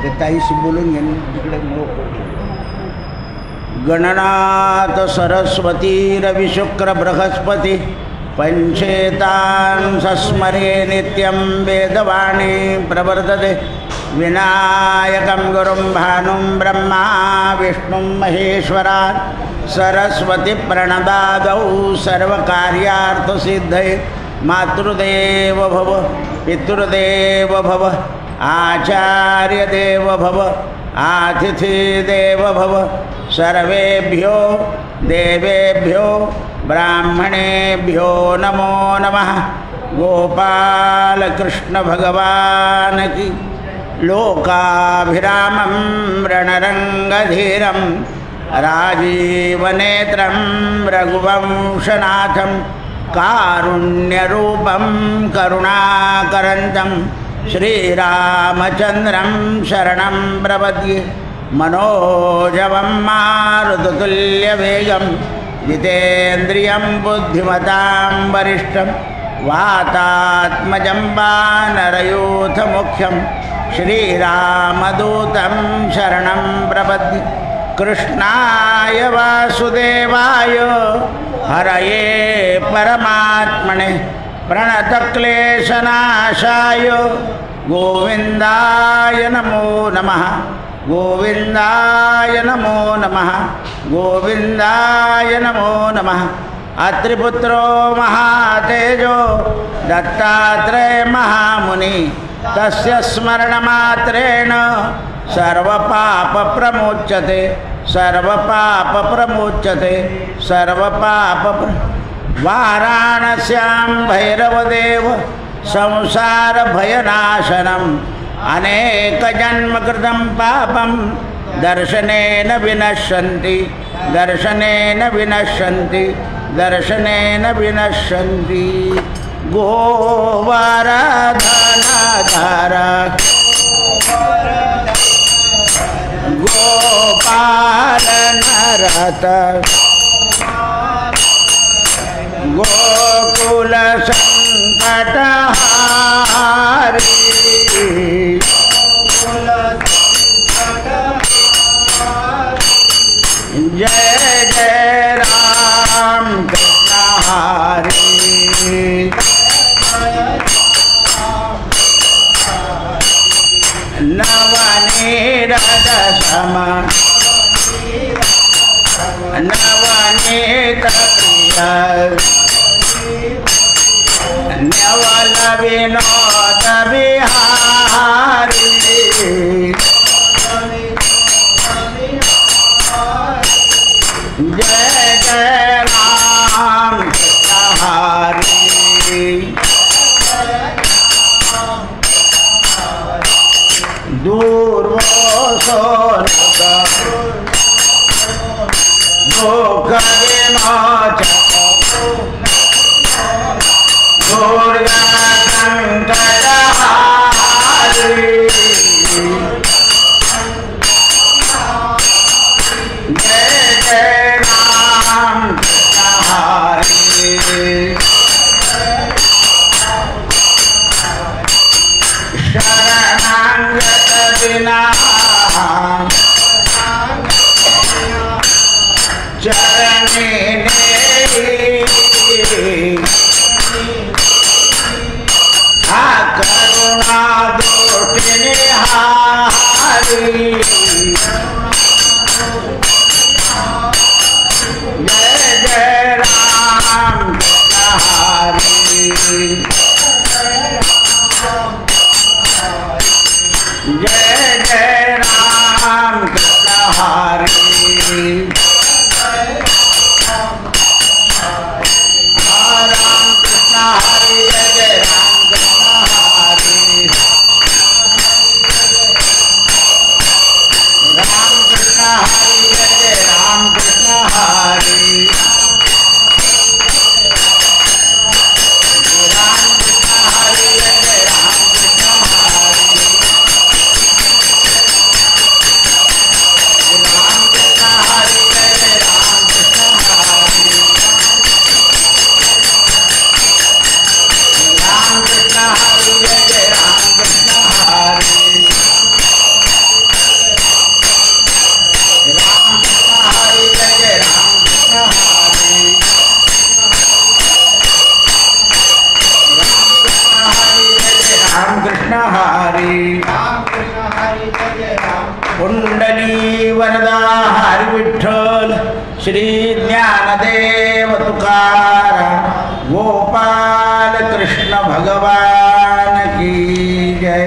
ते ताईशी बोलून घेऊन तिकडे गणनाथ सरस्वती रविशुक्र बृहस्पती पंचेतान् सस्मरे नित्यं वेदवाणी प्रवर्तते विनायकं गुरुं भानुं ब्रह्मा विष्णुं महेश्वरान् सरस्वती प्रणदादौ सर्वकार्यार्थसिद्धये मातृदेव भव पितृदेव भव आचार्यदेव भव आतिथिदेव भव सर्वेभ्यो देवेभ्यो ब्राह्मणेभ्यो नमो नमः। गोपाल कृष्ण भगवान की लोकाभिरामं रणरंगधीरं राजीवनेत्रं रघुवंशनाथं कारुण्यरूपं करुणाकरन्तं श्रीरामचन्द्रं शरणं प्रपद्ये। मनोजवं मारुततुल्यवेगं जितेन्द्रियं बुद्धिमतां वरिष्ठं वातात्मजं वानरयूथमुख्यं श्रीरामदूतं शरणं प्रपद्ये। कृष्णाय वासुदेवाय हरये परमात्मने प्रणतक्लेशनाशाय गोविन्दाय नमो नमः। गोविन्दाय नमो नमः। गोविन्दाय नमो नमः। अत्रिपुत्रो महातेजो दत्तात्रेय महामुनि तस्य स्मरणमात्रेण सर्वपापप्रमुच्यते सर्वपापप्रमुच्यते वाराणस्यां भैरवदेव संसारभयनाशनम् अनेकजन्मकृतं पापं दर्शनेन विनश्यन्ति दर्शनेन विनश्यन्ति दर्शनेन विनश्यन्ति। गोवरधनधर गोपालनरत गोकुल संकटहारी जय जय राम कृष्ण हरि। नवनीरद सम नवनीत प्रिय नवल विनोद बिहारी जय जय राम कृष्ण हरि। दूर्वोसोनुत दुःखविमोचक दुर्गसङ्कटहारी जय जय राम कृष्ण हरि। शरणागत बिना चरणे करुणा दोषिणी हारी जय जय राम कृष्ण हरि। जय जय राम कृष्ण हरि। राम कृष्ण हरि जय जय राम कृष्ण हरि। राम कृष्ण हरि जय जय राम कृष्ण हरि। राम कृष्ण हरि जय जय राम कृष्ण हरि। राम कृष्ण हरि हरी राम कृष्ण हरी जय राम कुंडली वरदा हरी विठ्ठल श्री ज्ञानदेव तुकाराम गोपाल कृष्ण भगवान की जय।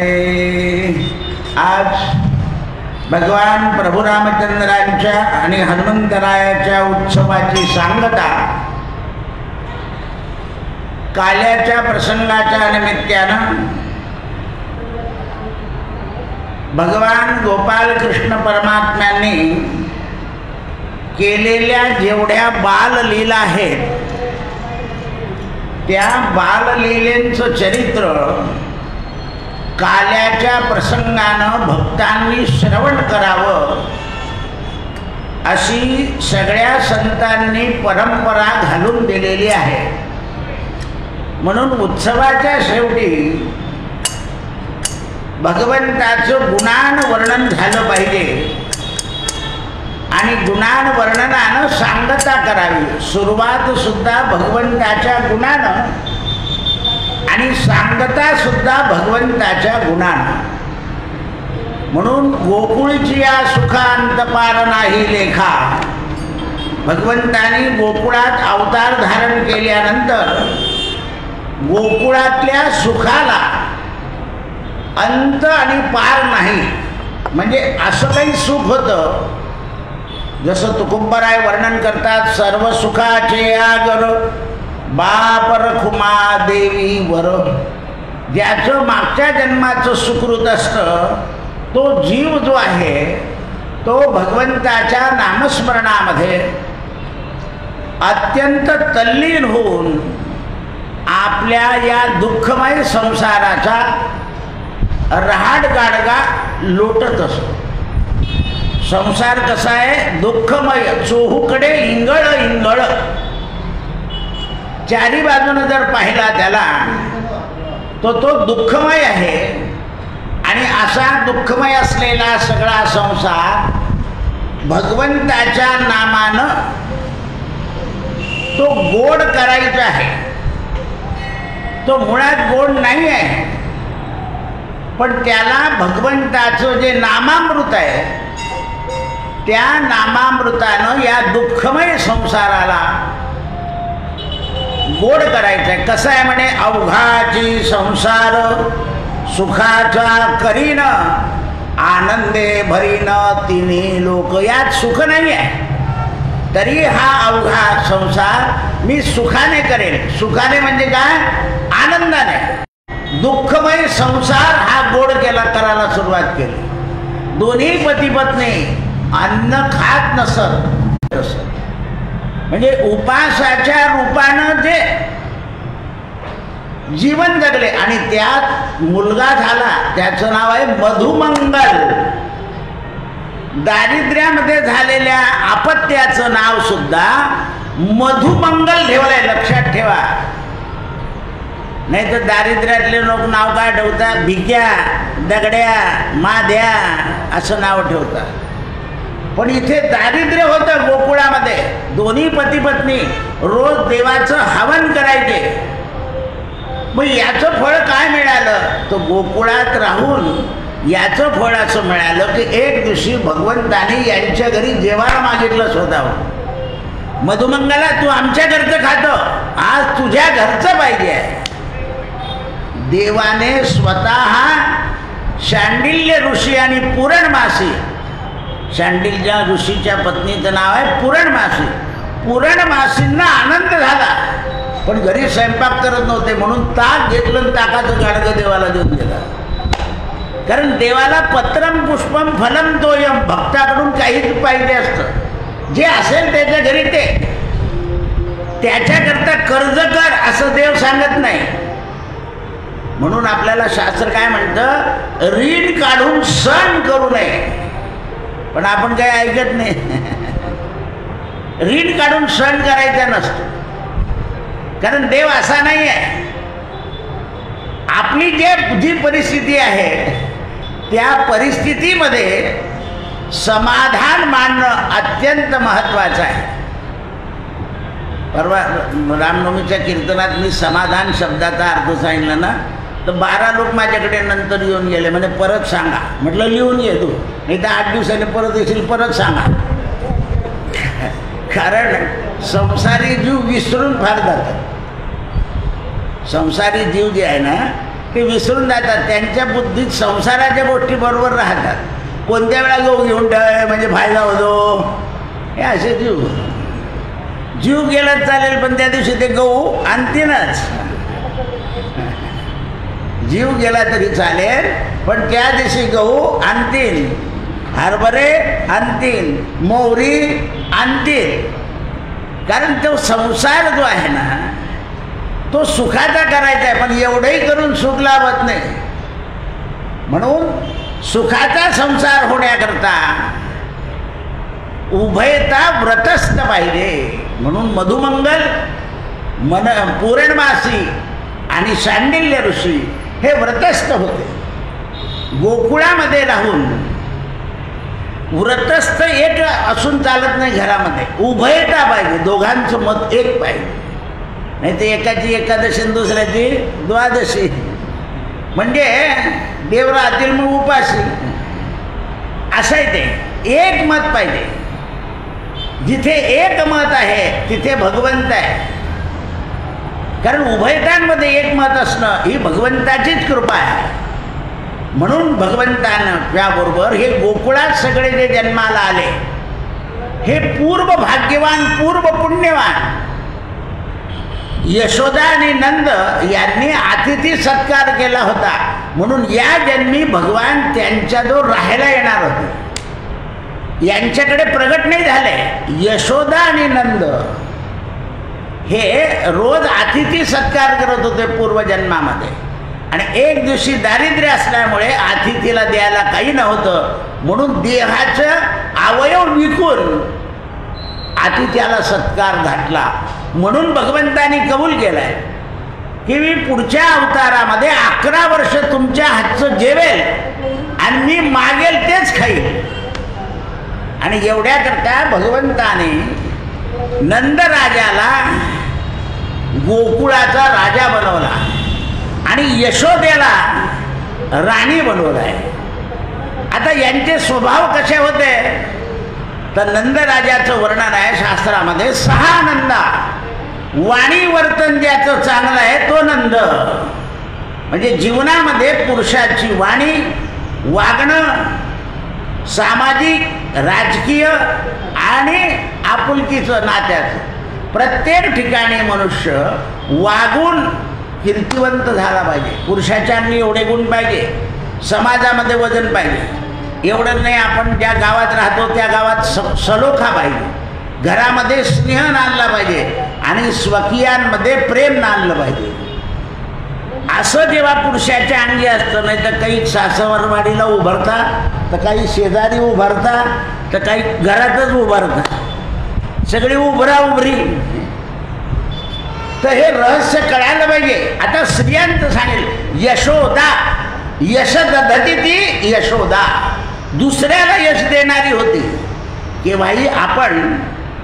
आज भगवान प्रभू रामचंद्रांच्या आणि हनुमंतरायाच्या उत्सवाची सांगता काल्याच्या प्रसंगाच्या निमित्तानं भगवान गोपाल कृष्ण परमात्म्यांनी केलेल्या जेवढ्या बाललीला आहेत त्या बाललीलेंचं चरित्र काल्याच्या प्रसंगानं भक्तांनी श्रवण करावं अशी सगळ्या संतांनी परंपरा घालून दिलेली आहे। म्हणून उत्सवाच्या शेवटी भगवंताचं गुणान वर्णन झालं पाहिजे आणि गुणान वर्णनानं सांगता करावी। सुरुवात सुद्धा भगवंताच्या गुणानं आणि सांगता सुद्धा भगवंताच्या गुणानं। म्हणून गोकुळची या सुखांत पार नाही लेखा। भगवंतांनी गोकुळात अवतार धारण केल्यानंतर गोकुळातल्या सुखाला अंत आणि पार नाही। म्हणजे असं काही सुख होतं जसं तुकुंबराय वर्णन करतात, सर्व सुखाचे आगर बाप रखुमा देवी वर। ज्याचं मागच्या जन्माचं सुकृत असतं तो जीव जो आहे तो भगवंताच्या नामस्मरणामध्ये अत्यंत तल्लीन होऊन आपल्या या दुःखमय संसाराचा रहाडगाडगा लोटत असतो। संसार कसा आहे? दुःखमय, चोहूकडे इंगळ इंगळ। चारी बाजूने जर पाहिला त्याला तो दुःखमय आहे आणि असा दुःखमय असलेला सगळा संसार भगवंताच्या नामानं तो गोड करायचा आहे। तो मुळात गोड नाही आहे, पण त्याला भगवंताचं जे नामामृत आहे त्या नामामृतानं या दुःखमय संसाराला गोड करायचं आहे। कसं आहे म्हणे, अवघाची संसार सुखाचा करीन आनंदे भरीन तिन्ही लोक। यात सुख नाही आहे तरी हा अवघा संसार मी सुखाने करेन। सुखाने म्हणजे काय? आनंदाने। दुःखमय संसार हा गोड केला करायला सुरुवात केली। दोन्ही पती पत्नी अन्न खात नसत म्हणजे उपासाच्या रूपानं जे जीवन जगले आणि त्यात मुलगा झाला त्याचं नाव आहे मधुमंगल। दारिद्र्यामध्ये झालेल्या अपत्याचं नाव सुद्धा मधुमंगल ठेवलंय, लक्षात ठेवा। नाही तर दारिद्र्यातले लोक नाव काय ठेवतात? भिक्या, दगड्या, माद्या असं नाव ठेवतात। पण इथे दारिद्र्य होतं गोकुळामध्ये। दोन्ही पती पत्नी रोज देवाचं हवन करायचे। मग याचं फळ काय मिळालं? तर गोकुळात राहून याचं फळ असं मिळालं की एक दिवशी भगवंताने यांच्या घरी जेवायला मागितलं स्वतःहून। मधुमंगला, तू आमच्या घरचं खातो, आज तुझ्या घरचं पाहिजे आहे। देवाने स्वतः शांडिल्य ऋषी आणि पूरणमासी, शांडिल्य ऋषीच्या पत्नीचं नाव आहे पूरणमासी, पूरणमासींना आनंद झाला पण घरी स्वयंपाक करत नव्हते म्हणून ताक घेतलं आणि ताकाचं गाडगं देवाला देऊन दिलं। कारण देवाला पत्रम पुष्पम फलम तोयम, भक्ताकडून काहीच पाहिजे असतं। जे असेल त्याच्या घरी ते त्याच्याकरता कर्ज कर असं देव सांगत नाही। म्हणून आपल्याला शास्त्र काय म्हणतं? ऋण काढून सण करू नये। पण आपण काही ऐकत नाही। ऋण काढून सण करायचा नसतो कारण देव असा नाही आहे। आपली जी परिस्थिती आहे त्या परिस्थितीमध्ये समाधान मानणं अत्यंत महत्त्वाचं आहे। परवा रामनवमीच्या कीर्तनात मी समाधान शब्दाचा अर्थ सांगितला ना। तर 12 लोक माझ्याकडे नंतर येऊन गेले, म्हणजे परत सांगा. म्हटलं लिहून ये तू, नाही तर 8 दिवसांनी परत येशील, परत सांगा. कारण संसारी जीव विसरून फार जातात. संसारी जीव जे आहे ना ते विसरून जातात. त्यांच्या बुद्धीत संसाराच्या गोष्टी बरोबर राहतात. कोणत्या वेळा गहू घेऊन ठेवाय म्हणजे फायदा होतो, हे असे जीव गेला चालेल, पण त्या दिवशी ते गहू आणतीनच. जीव गेला तरी चालेल, पण त्या दिवशी गहू आणतील, हरभरे आणतील, मोहरी आणतील. कारण तो संसार जो आहे ना तो सुखाचा करायचा आहे, पण एवढंही करून सुख लाभत नाही. म्हणून सुखाचा संसार होण्याकरता उभयता व्रतस्थ पाहिजे. म्हणून मधुमंगल, पूरणमासी आणि शांडिल्य ऋषी हे व्रतस्थ होते. गोकुळामध्ये राहून व्रतस्थ एक असून चालत नाही. घरामध्ये उभयता पाहिजे, दोघांचं मत एक पाहिजे. नाही तर एकाची एकादशी आणि दुसऱ्याची द्वादशी, म्हणजे देव राहतील मग उपाशी. असं आहे ते. एक मत पाहिजे. जिथे एक मत आहे तिथे भगवंत आहे. कारण उभयतांमध्ये एक मत असणं ही भगवंताचीच कृपा आहे. म्हणून भगवंतानं त्याबरोबर हे गोकुळात सगळे जे जन्माला आले हे पूर्व भाग्यवान, पूर्व पुण्यवान यशोदा आणि नंद यांनी अतिथी सत्कार केला होता. म्हणून या जन्मी भगवान त्यांच्याजवळ राहायला येणार होते. यांच्याकडे प्रगट नाही झाले. यशोदा आणि नंद हे रोज अतिथी सत्कार करत होते पूर्वजन्मामध्ये. आणि एक दिवशी दारिद्र्य असल्यामुळे अतिथीला द्यायला काही नव्हतं, म्हणून देहाचं अवयव विकून अतिथ्याला सत्कार घातला. म्हणून भगवंतानी कबूल केलाय की मी पुढच्या अवतारामध्ये 11 वर्ष तुमच्या हातचं जेवेल आणि मी मागेल तेच खाईल. आणि एवढ्याकरता भगवंताने नंदराजाला गोकुळाचा राजा बनवला आणि यशोदेला राणी बनवलाय. आता यांचे स्वभाव कसे होते तर नंदराजाचं वर्णन आहे शास्त्रामध्ये. 6 नंदा, वाणी वर्तन ज्याचं चांगलं आहे तो नंद. म्हणजे जीवनामध्ये पुरुषाची वाणी, वागणं, सामाजिक, राजकीय आणि आपुलकीचं नात्याचं प्रत्येक ठिकाणी मनुष्य वागून कीर्तिवंत झाला पाहिजे. पुरुषाच्या अंगी एवढे गुण पाहिजे. समाजामध्ये वजन पाहिजे. एवढं नाही, आपण ज्या गावात राहतो त्या गावात सलोखा पाहिजे. घरामध्ये स्नेह नांदला पाहिजे आणि स्वकीयांमध्ये प्रेम नांदलं पाहिजे. असं जेव्हा पुरुषाच्या अंगी असतं, नाही तर काही सासरवाडीला उभारतात, तर काही शेजारी उभारतात, तर काही घरातच उभारतात. सगळी उभरा उभरी. तर हे रहस्य कळायला पाहिजे. आता स्त्रियांचं सांगेल यशोदा, यश दधती ती यशोदा, दुसऱ्याला यश देणारी होती. की भाई आपण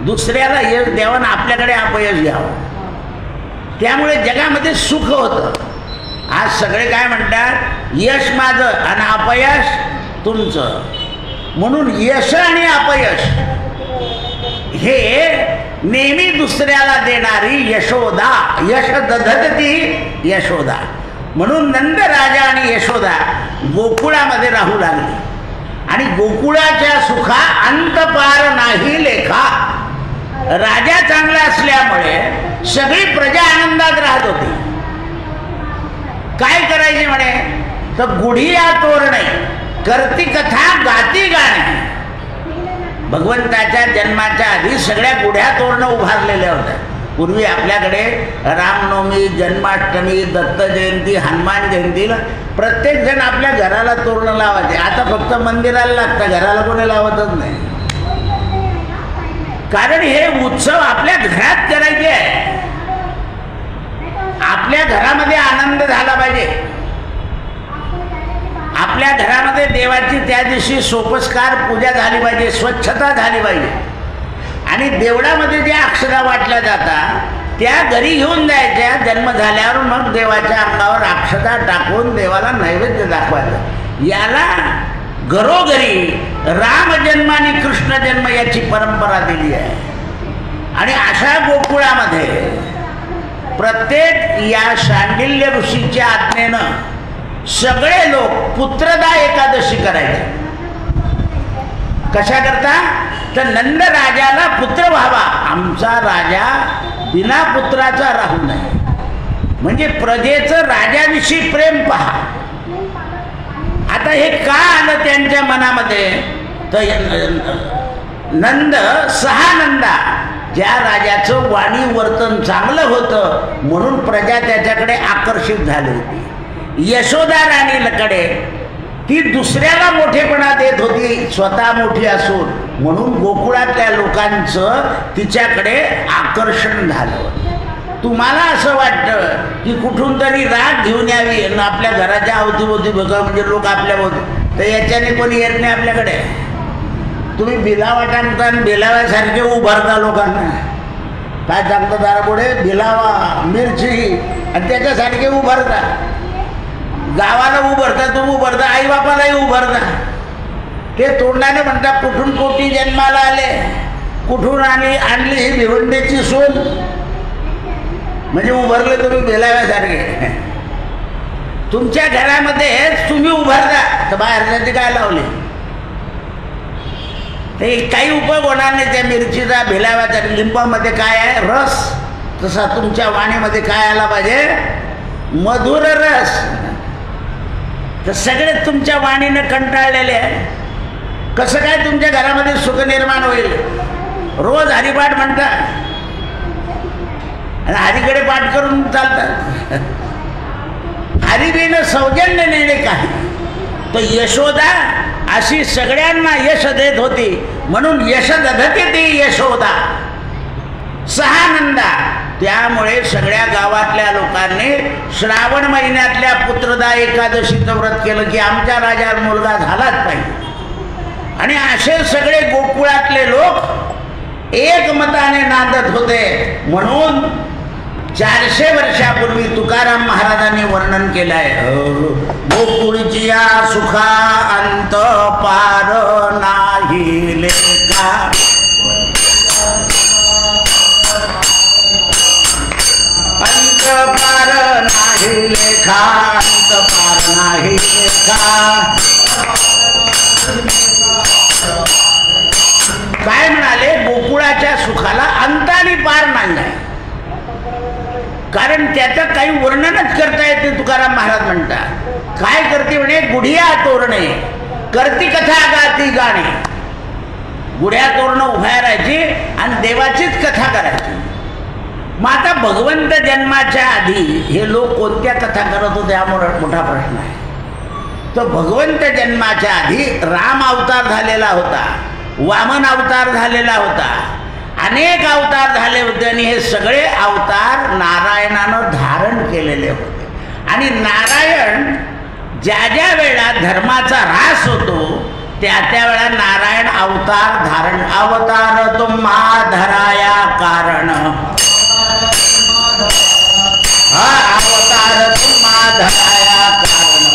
दुसऱ्याला यश द्यावं ना आपल्याकडे अपयश घ्यावं. त्यामुळे जगामध्ये सुख होतं. आज सगळे काय म्हणतात, यश माझं आणि अपयश तुमचं. म्हणून यश आणि अपयश हे नेहमी दुसऱ्याला देणारी यशोदा, यश दधती यशोदा. म्हणून नंदराजा आणि यशोदा गोकुळामध्ये राहू लागले. आणि गोकुळाच्या सुखा अंतपार नाही लेखा. राजा चांगला असल्यामुळे सगळी प्रजा आनंदात राहत होती. काय करायचे म्हणे तर गुढिया तोरणे, करती कथा गाती गाणे. भगवंताच्या जन्माच्या आधी सगळ्या गुढ्या तोरणं उभारलेल्या होत्या. पूर्वी आपल्याकडे रामनवमी, जन्माष्टमी, दत्त जयंती, हनुमान जयंतीला प्रत्येक जण आपल्या घराला तोरणं लावायचे. आता फक्त मंदिराला लागतं, घराला कोणी लावतच नाही. कारण हे उत्सव आपल्या घरात करायचे आहे. आपल्या घरामध्ये आनंद झाला पाहिजे. आपल्या घरामध्ये देवाची त्या दिवशी सोपस्कार पूजा झाली पाहिजे, स्वच्छता झाली पाहिजे. आणि देवळामध्ये ज्या अक्षरा वाटल्या जातात त्या घरी घेऊन जायच्या जन्म झाल्यावर, मग देवाच्या अंगावर अक्षता टाकून देवाला नैवेद्य दाखवायचं. याला घरोघरी रामजन्म आणि कृष्ण जन्म याची परंपरा दिली आहे. आणि अशा गोकुळामध्ये प्रत्येक या शांडिल्य ऋषीच्या आज्ञेनं सगळे लोक पुत्रदा एकादशी करायचे. कशा करता? तर नंद राजाला पुत्र व्हावा, आमचा राजा बिना पुत्राचा राहू नये. म्हणजे प्रजेचं राजाविषयी प्रेम पहा. आता हे का आलं त्यांच्या मनामध्ये? तर नंद सहानंदा, ज्या राजाचं वाणी वर्तन चांगलं होतं म्हणून प्रजा त्याच्याकडे आकर्षित झाली होती. यशोदा राणीकडे ती दुसऱ्याला मोठेपणा देत होती स्वतः मोठी असून, म्हणून गोकुळातल्या लोकांचं तिच्याकडे आकर्षण झालं. तुम्हाला असं वाटतं की कुठून तरी राग घेऊन यावी आणि आपल्या घराच्या अवतीभोवती बघा, म्हणजे लोक आपल्या भोवती, तर याच्याने कोणी येत नाही आपल्याकडे. तुम्ही बिलावा टाकता आणि बिलाव्यासारखे उभारता लोकांना. काय सांगता दारापुढे? बिलावा, मिरची, आणि त्याच्यासारखे उभारता. गावाला उभारता, तुम्ही उभारता, आई बापालाही उभारता. ते तोंडाने म्हणता कुठून कोटी जन्माला आले, कुठून आणली ही भिवंडीची सोन. म्हणजे उभारले तुम्ही बेलाव्यासारखे. तुमच्या घरामध्ये तुम्ही उभारता, तर बाहेरच्या काय लावले? ते काही उपयोग होणार नाही त्या मिरचीचा, भिलाव्याचा. लिंबामध्ये काय आहे? रस. तसा तुमच्या वाणीमध्ये काय आला पाहिजे? मधुर रस. तर सगळे तुमच्या वाणीनं कंटाळलेले आहे. कसं काय तुमच्या घरामध्ये सुख निर्माण होईल? रोज हरिपाठ म्हणतात आणि हरीकडे पाठ करून चालतात. हरिबीनं सौजन्य नेणे काही. तर यशोदा अशी सगळ्यांना यश देत होती, म्हणून यश दधते ती यशोदा सहानंदा. त्यामुळे सगळ्या गावातल्या लोकांनी श्रावण महिन्यातल्या पुत्रदा एकादशीचं व्रत केलं की आमच्या राजाला मुलगा झालाच पाहिजे. आणि असे सगळे गोकुळातले लोक एकमताने नांदत होते. म्हणून 400 वर्षापूर्वी तुकाराम महाराजांनी वर्णन केलं आहे, गोकुळची या सुखा अंत पार नाही लेखा. अंत पार नाही लेखा, अंत पार नाही लेखा. काय म्हणाले? गोकुळाच्या सुखाला अंत आणि पार नाही आहे. कारण त्याचं काही वर्णनच करता येते. तुकाराम महाराज म्हणतात काय करते म्हणे? गुढिया तोरणे करती कथा गाती गाणे. गुढ्या तोरणं उभ्या राहायची आणि देवाचीच कथा करायची. मग आता भगवंत जन्माच्या आधी हे लोक कोणत्या कथा करत होते हा मोठा प्रश्न आहे. तर भगवंत जन्माच्या आधी राम अवतार झालेला होता, वामन अवतार झालेला होता, अनेक अवतार झाले होते. आणि हे सगळे अवतार नारायणानं धारण केलेले होते. आणि नारायण ज्या ज्या वेळा धर्माचा ऱ्हास होतो त्या वेळा नारायण अवतार धारण. अवतार तुम्हा धराया कारण, हा अवतार तुम्हा धराया कारण.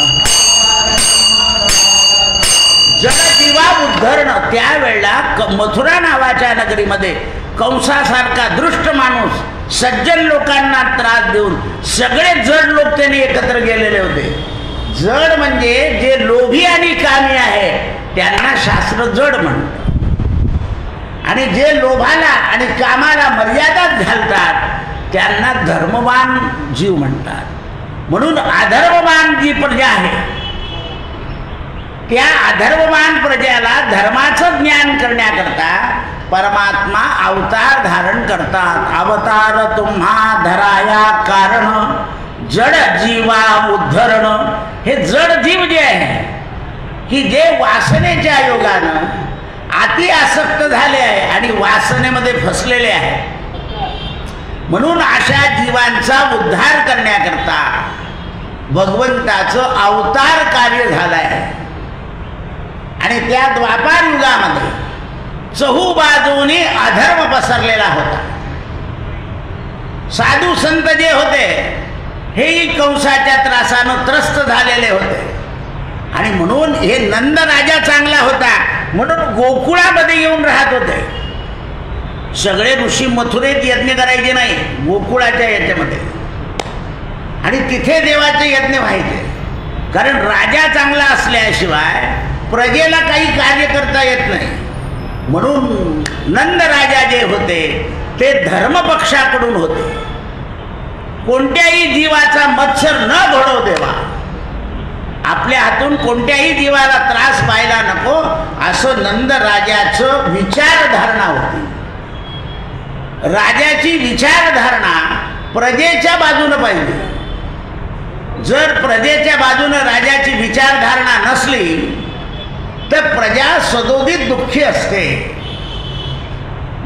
जगजीवा उद्धरण. त्यावेळेला मथुरा नावाच्या नगरीमध्ये कंसासारखा दृष्ट माणूस सज्जन लोकांना त्रास देऊन सगळे जड लोक त्यांनी एकत्र गेलेले होते. जड म्हणजे जे लोभी आणि कामी आहे त्यांना शास्त्र जड म्हणतं. आणि जे लोभाला आणि कामाला मर्यादाच घालतात त्यांना धर्मवान जीव म्हणतात. म्हणून अधर्मवान जी प्रजा आहे त्या अधर्मवान प्रजेला धर्माचं ज्ञान करण्याकरता परमात्मा अवतार धारण करतात. अवतार तुम्हा धराया कारण, जड जीवा उद्धरण. हे जड जीव जे आहे की जे वासनेच्या योगानं अति आसक्त झाले आहे आणि वासनेमध्ये फसलेले आहे, म्हणून अशा जीवांचा उद्धार करण्याकरता भगवंताचं अवतार कार्य झालं आहे. आणि त्या द्वापार युगामध्ये चहूबाजूने अधर्म पसरलेला होता. साधू संत जे होते हेही कंसाच्या त्रासानं त्रस्त झालेले होते. आणि म्हणून हे नंद राजा चांगला होता म्हणून गोकुळामध्ये येऊन राहत होते. सगळे ऋषी मथुरेत यज्ञ करायचे नाही, गोकुळाच्या याच्यामध्ये, आणि तिथे देवाचे यज्ञ व्हायचे. कारण राजा चांगला असल्याशिवाय प्रजेला काही कार्य करता येत नाही. म्हणून नंद राजा जे होते ते धर्मपक्षाकडून होते. कोणत्याही जीवाचा मत्सर न घडवू देवा, आपल्या हातून कोणत्याही जीवाला त्रास व्हायला नको, असं नंद राजाचं विचारधारणा होती. राजाची विचारधारणा प्रजेच्या बाजूनं पाहिजे. जर प्रजेच्या बाजूनं राजाची विचारधारणा नसली तर प्रजा सदोदित दुःखी असते.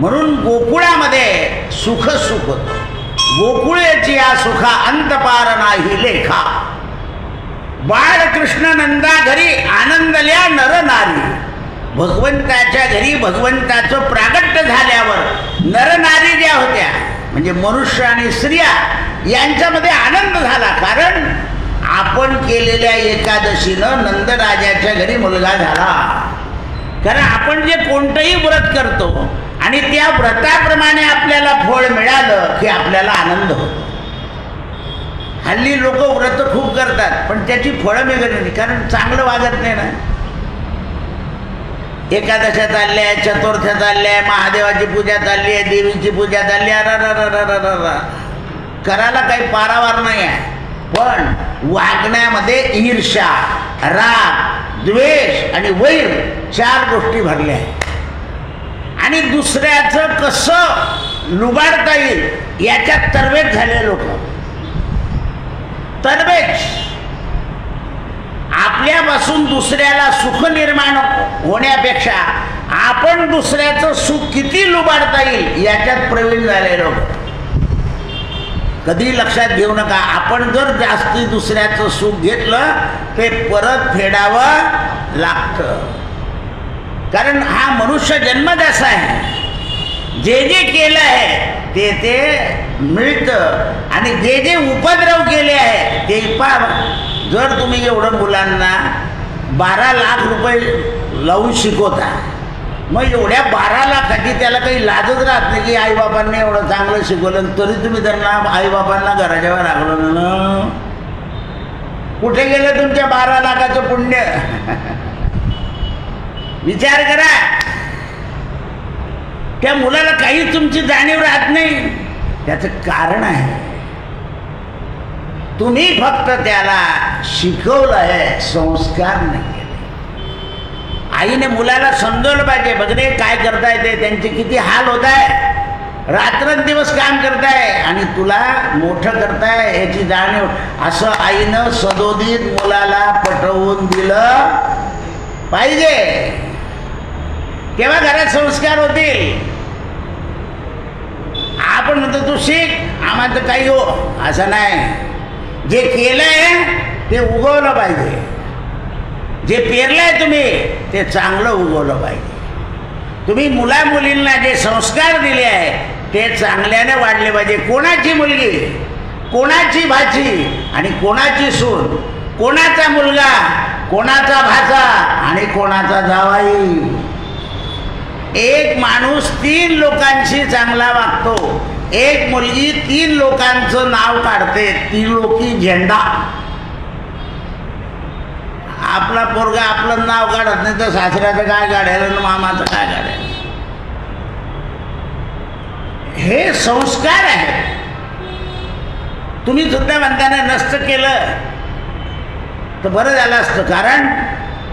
म्हणून गोकुळामध्ये सुख सुख होतं. गोकुळेची या सुखा अंतपार नाही लेखा. बाळकृष्ण नंदा घरी आनंदल्या नर नारी. भगवंताच्या घरी भगवंताचं प्रागट्य झाल्यावर नरनारी ज्या होत्या म्हणजे मनुष्य आणि स्त्रिया यांच्यामध्ये आनंद झाला. कारण आपण केलेल्या एकादशीनं नंदराजाच्या घरी मुलगा झाला. कारण आपण जे कोणतंही व्रत करतो आणि त्या व्रताप्रमाणे आपल्याला फळ मिळालं की आपल्याला आनंद होतो. हल्ली लोक व्रत खूप करतात पण त्याची फळं मिळत नाही, कारण चांगलं वागत नाही ना. एकादशा चालल्या आहे, चतुर्थ्या चालल्या आहे, महादेवाची पूजा चालली आहे, देवीची पूजा चालली आहे, करायला काही पारावार नाही आहे. पण वागण्यामध्ये ईर्ष्या, राग, द्वेष आणि वैर 4 गोष्टी भरल्या आहेत. आणि दुसऱ्याचं कसं लुबाडता येईल याच्यात तरबेज झाले लोक. तरबेज, आपल्यापासून दुसऱ्याला सुख निर्माण होण्यापेक्षा आपण दुसऱ्याचं सुख किती लुबाडता येईल याच्यात प्रवीण झाले लोक. कधी लक्षात घेऊ नका, आपण जर जास्ती दुसऱ्याचं सुख घेतलं ते परत फेडावं लागतं. कारण हा मनुष्य जन्मच असा आहे, जे जे केलं आहे ते ते मिळतं आणि जे जे उपद्रव केले आहे ते जर तुम्ही एवढं मुलांना 12 लाख रुपये लावून शिकवता, मग एवढ्या 12 लाखाची त्याला काही लाजच राहत नाही की आईबापांनी एवढं चांगलं शिकवलं तरी तुम्ही त्यांना आईबापांना घराच्या बाहेर राखलं ना. कुठे गेलं तुमच्या 12 लाखाचं पुण्य? विचार करा. त्या मुलाला काही तुमची जाणीव राहत नाही. त्याचं कारण आहे तुम्ही फक्त त्याला शिकवलं आहे, संस्कार नाही केले. आईने मुलाला समजवलं पाहिजे, बघ रे काय करताय ते, त्यांचे किती हाल होत आहे, रात्रंदिवस काम करताय आणि तुला मोठं करताय याची जाणीव. असं आईनं सदोदित मुलाला पटवून दिलं पाहिजे, तेव्हा घरात संस्कार होतील. आपण म्हणतो तू शिक, आम्हाला काही हो, असं नाही. जे केलंय ते उगवलं पाहिजे. जे पेरलंय तुम्ही ते चांगलं उगवलं पाहिजे. तुम्ही मुला मुलींना जे संस्कार दिले आहे ते चांगल्याने वाढले पाहिजे. कोणाची मुलगी, कोणाची भाची आणि कोणाची सून, कोणाचा मुलगा, कोणाचा भाचा आणि कोणाचा जावाई. एक माणूस 3 लोकांशी चांगला वागतो, एक मुलगी 3 लोकांचं नाव काढते, 3लोकी झेंडा. आपला पोरगा आपलं नाव काढत नाही तर सासऱ्याचं काय काढायला आणि मामाचं काय काढायला. हे संस्कार आहे. तुम्ही सुद्धा म्हणताना नसतं केलं तर बरं झालं असतं, कारण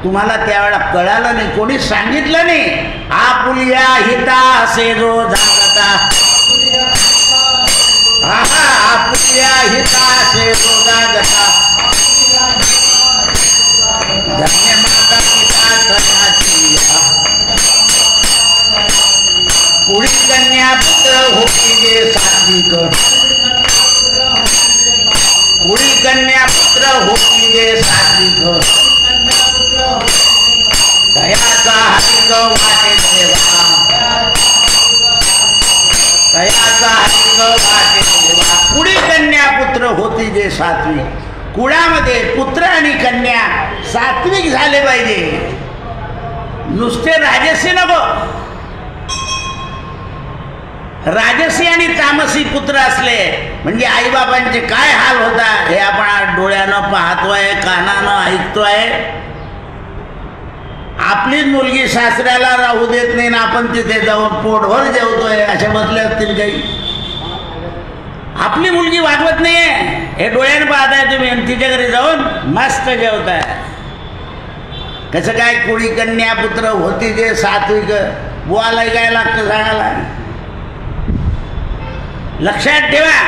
तुम्हाला त्यावेळेला कळालं नाही, कोणी सांगितलं नाही. आपुलिया हिता असे जो जागता, आपुलिया हिता असे जो जागता, धन्य माता पिता धनाची, पुढी कन्या पुत्र होती जे सात्विक, पुढी कन्या पुत्र होती जे सात्विक, दयाचा हरिक वाटे देवा, दयाचा हरिक वाटे देवा. पुत्र होती जे सात्विक. कुळामध्ये पुत्र आणि कन्या सात्विक झाले पाहिजे, नुसते राजसी नको. राजसी आणि तामसी पुत्र असले म्हणजे आईबापांचे काय हाल होता हे आपण डोळ्यानं पाहतोय, कानानं ऐकतोय. आपलीच मुलगी सासऱ्याला राहू देत नाही ना आपण तिथे जाऊन पोटभर जेवतोय, अशा बसले असतील काही. आपली मुलगी वागवत नाहीये हे डोळ्यानं पाहताय तुम्ही, आणि तिच्या घरी जाऊन मस्त जेवताय. कसं काय? कुळी कन्या पुत्र होती जे सात्विक. बुवाला काय लागतं सांगायला? लक्षात ठेवा,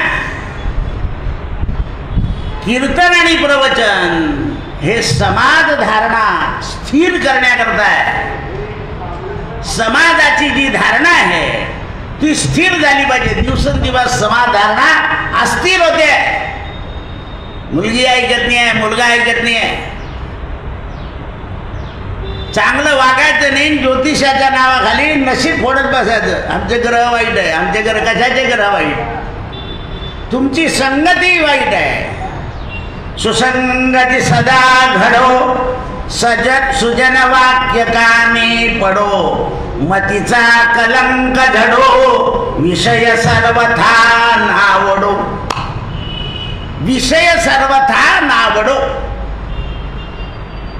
कीर्तन आणि प्रवचन हे समाज धारणा स्थिर करण्याकरता आहे. समाजाची जी धारणा आहे ती स्थिर झाली पाहिजे. दिवसेंदिवस समाज धारणा अस्थिर होते. मुलगी ऐकत नाही आहे, मुलगा ऐकत नाही आहे. चांगलं वागायचं नाही, ज्योतिषाच्या नावाखाली नशीब फोडत बसायचं. आमचे ग्रह वाईट आहे, आमचे ग्रह कशाचे ग्रह वाईट? तुमची संगती वाईट आहे. सुसंगती सदा घडो, सुजन वाक्य कानी पडो, मतीचा कलंक झडो, विषय सर्वथा नावडो. विषय सर्वथा नावडो.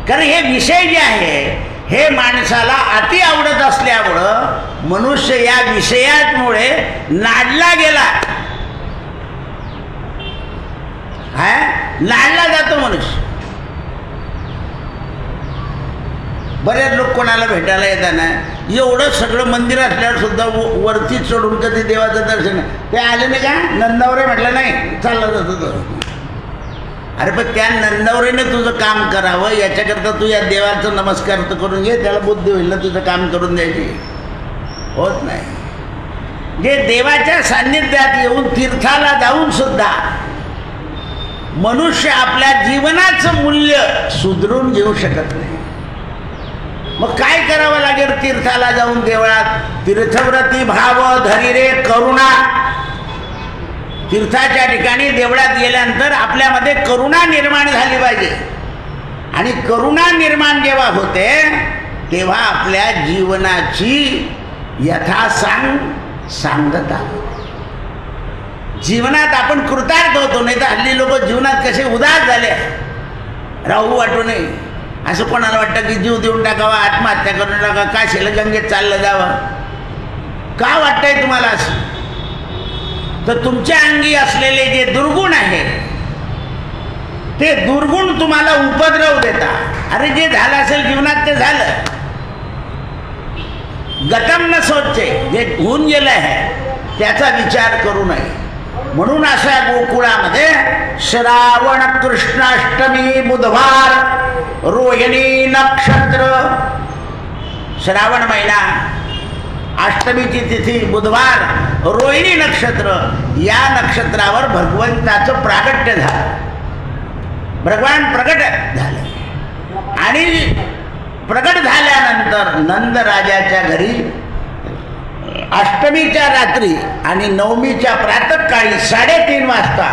कारण हे विषय जे आहे हे माणसाला अति आवडत असल्यामुळं मनुष्य या विषयामुळे नाडला गेला. नाडला जातो मनुष्य. बरेच लोक कोणाला भेटायला येताना एवढं सगळं मंदिर असल्यावर सुद्धा वरती चढून कधी देवाचं दर्शन ते आले नाही का? नंदावरे म्हटलं नाही, चाललं जातं. अरे पण त्या नंदावरीने तुझं काम करावं याच्याकरता तू या देवाचं नमस्कार तर करून घे, त्याला बुद्धी होईल ना तुझं काम करून द्यायची. होत नाही. जे देवाच्या सान्निध्यात येऊन तीर्थाला जाऊन सुद्धा मनुष्य आपल्या जीवनाचं मूल्य सुधरून घेऊ शकत नाही. मग काय करावं लागेल? तीर्थाला जाऊन देवळात तीर्थव्रती भाव धरी रे करुणा. तीर्थाच्या ठिकाणी देवळात गेल्यानंतर आपल्यामध्ये करुणा निर्माण झाली पाहिजे. आणि करुणा निर्माण जेव्हा होते तेव्हा आपल्या जीवनाची यथासांग सांगता, जीवनात आपण कृतार्थ होतो. नाही तर हल्ली लोक जीवनात कसे उदास झाले, राहू वाटू नये. असं कोणाला वाटतं की जीव देऊन टाकावा, आत्महत्या करून टाका, काशीला गंगेत चाललं जावं. का वाटतंय तुम्हाला असं? तर तुमच्या अंगी असलेले जे दुर्गुण आहे ते दुर्गुण तुम्हाला उपद्रव देतात. अरे जे झालं असेल जीवनात ते झालं. गतम न सोचे, जे होऊन गेलं आहे त्याचा विचार करू नये. म्हणून अशा गोकुळामध्ये श्रावण कृष्णाष्टमी बुधवार रोहिणी नक्षत्र, श्रावण महिना अष्टमीची तिथी बुधवार, रोहिणी नक्षत्र, या नक्षत्रावर भगवंताचं प्रागट्य झालं. भगवान प्रगट झाले. आणि प्रगट झाल्यानंतर नंद राजाच्या घरी अष्टमीच्या रात्री आणि नवमीच्या प्रातःकाळी 3:30 वाजता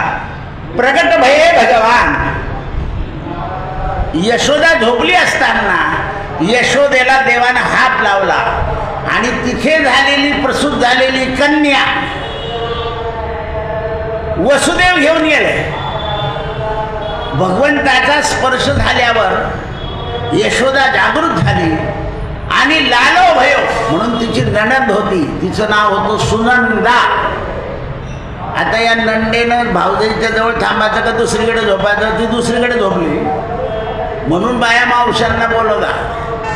प्रगट भये भगवान. यशोदा झोपली असताना यशोदेला देवानं हात लावला आणि तिथे झालेली प्रसूत झालेली कन्या वसुदेव घेऊन गेले. भगवंताचा स्पर्श झाल्यावर यशोदा जागृत झाली आणि लालो भयो म्हणून तिची नणंद होती, तिचं नाव होतं सुनंदा. आता या नंदेनं भाऊजाईच्या जवळ थांबायचं का दुसरीकडे झोपायचं? ती दुसरीकडे झोपली. म्हणून बाया मावशांना बोलवला,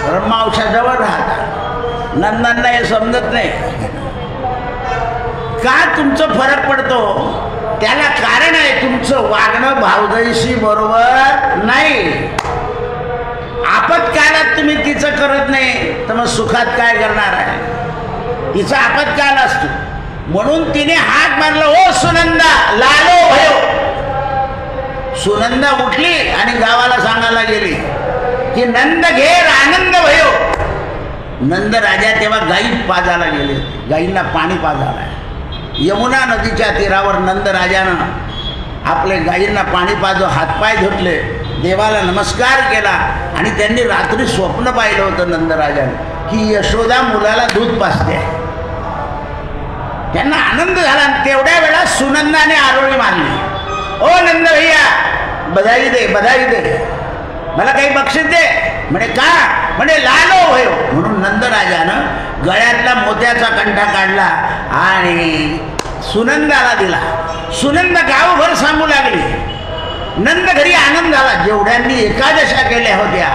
कारण मावशा जवळ राहतात. नंदांना हे समजत नाही. का तुमचं फरक पडतो? त्याला कारण आहे, तुमचं वागणं भाऊजाईशी बरोबर नाही. आपत्कालात तुम्ही तिचं करत नाही तर मग सुखात काय करणार आहे? तिचा आपत्काल असतो. म्हणून तिने हाक मारला, ओ सुनंदा लालो भयो. सुनंदा उठली आणि गावाला सांगायला गेली की नंद घेर आनंद भयो. नंद राजा तेव्हा गाई पाजायला गेले, गाईंना पाणी पाजायला. यमुना नदीच्या तीरावर नंद राजानं आपले गायींना पाणी पाजो, हातपाय धुतले, देवाला नमस्कार केला आणि त्यांनी रात्री स्वप्न पाहिलं होतं नंदराजाने की यशोदा मुलाला दूध पाजते. त्यांना आनंद झाला. तेवढ्या वेळा सुनंदाने आरोळी मारली. ओ नंद भैया, बधाई दे, बधाई दे, मला काही बक्षीस दे. म्हणे का? म्हणे लालो भयो. म्हणून नंदराजानं गळ्यातला मोत्याचा कंठा काढला आणि सुनंदाला दिला. सुनंद गावभर सांगू लागली. नंद घरी आनंद झाला. जेवढ्यांनी एकादशा केल्या होत्या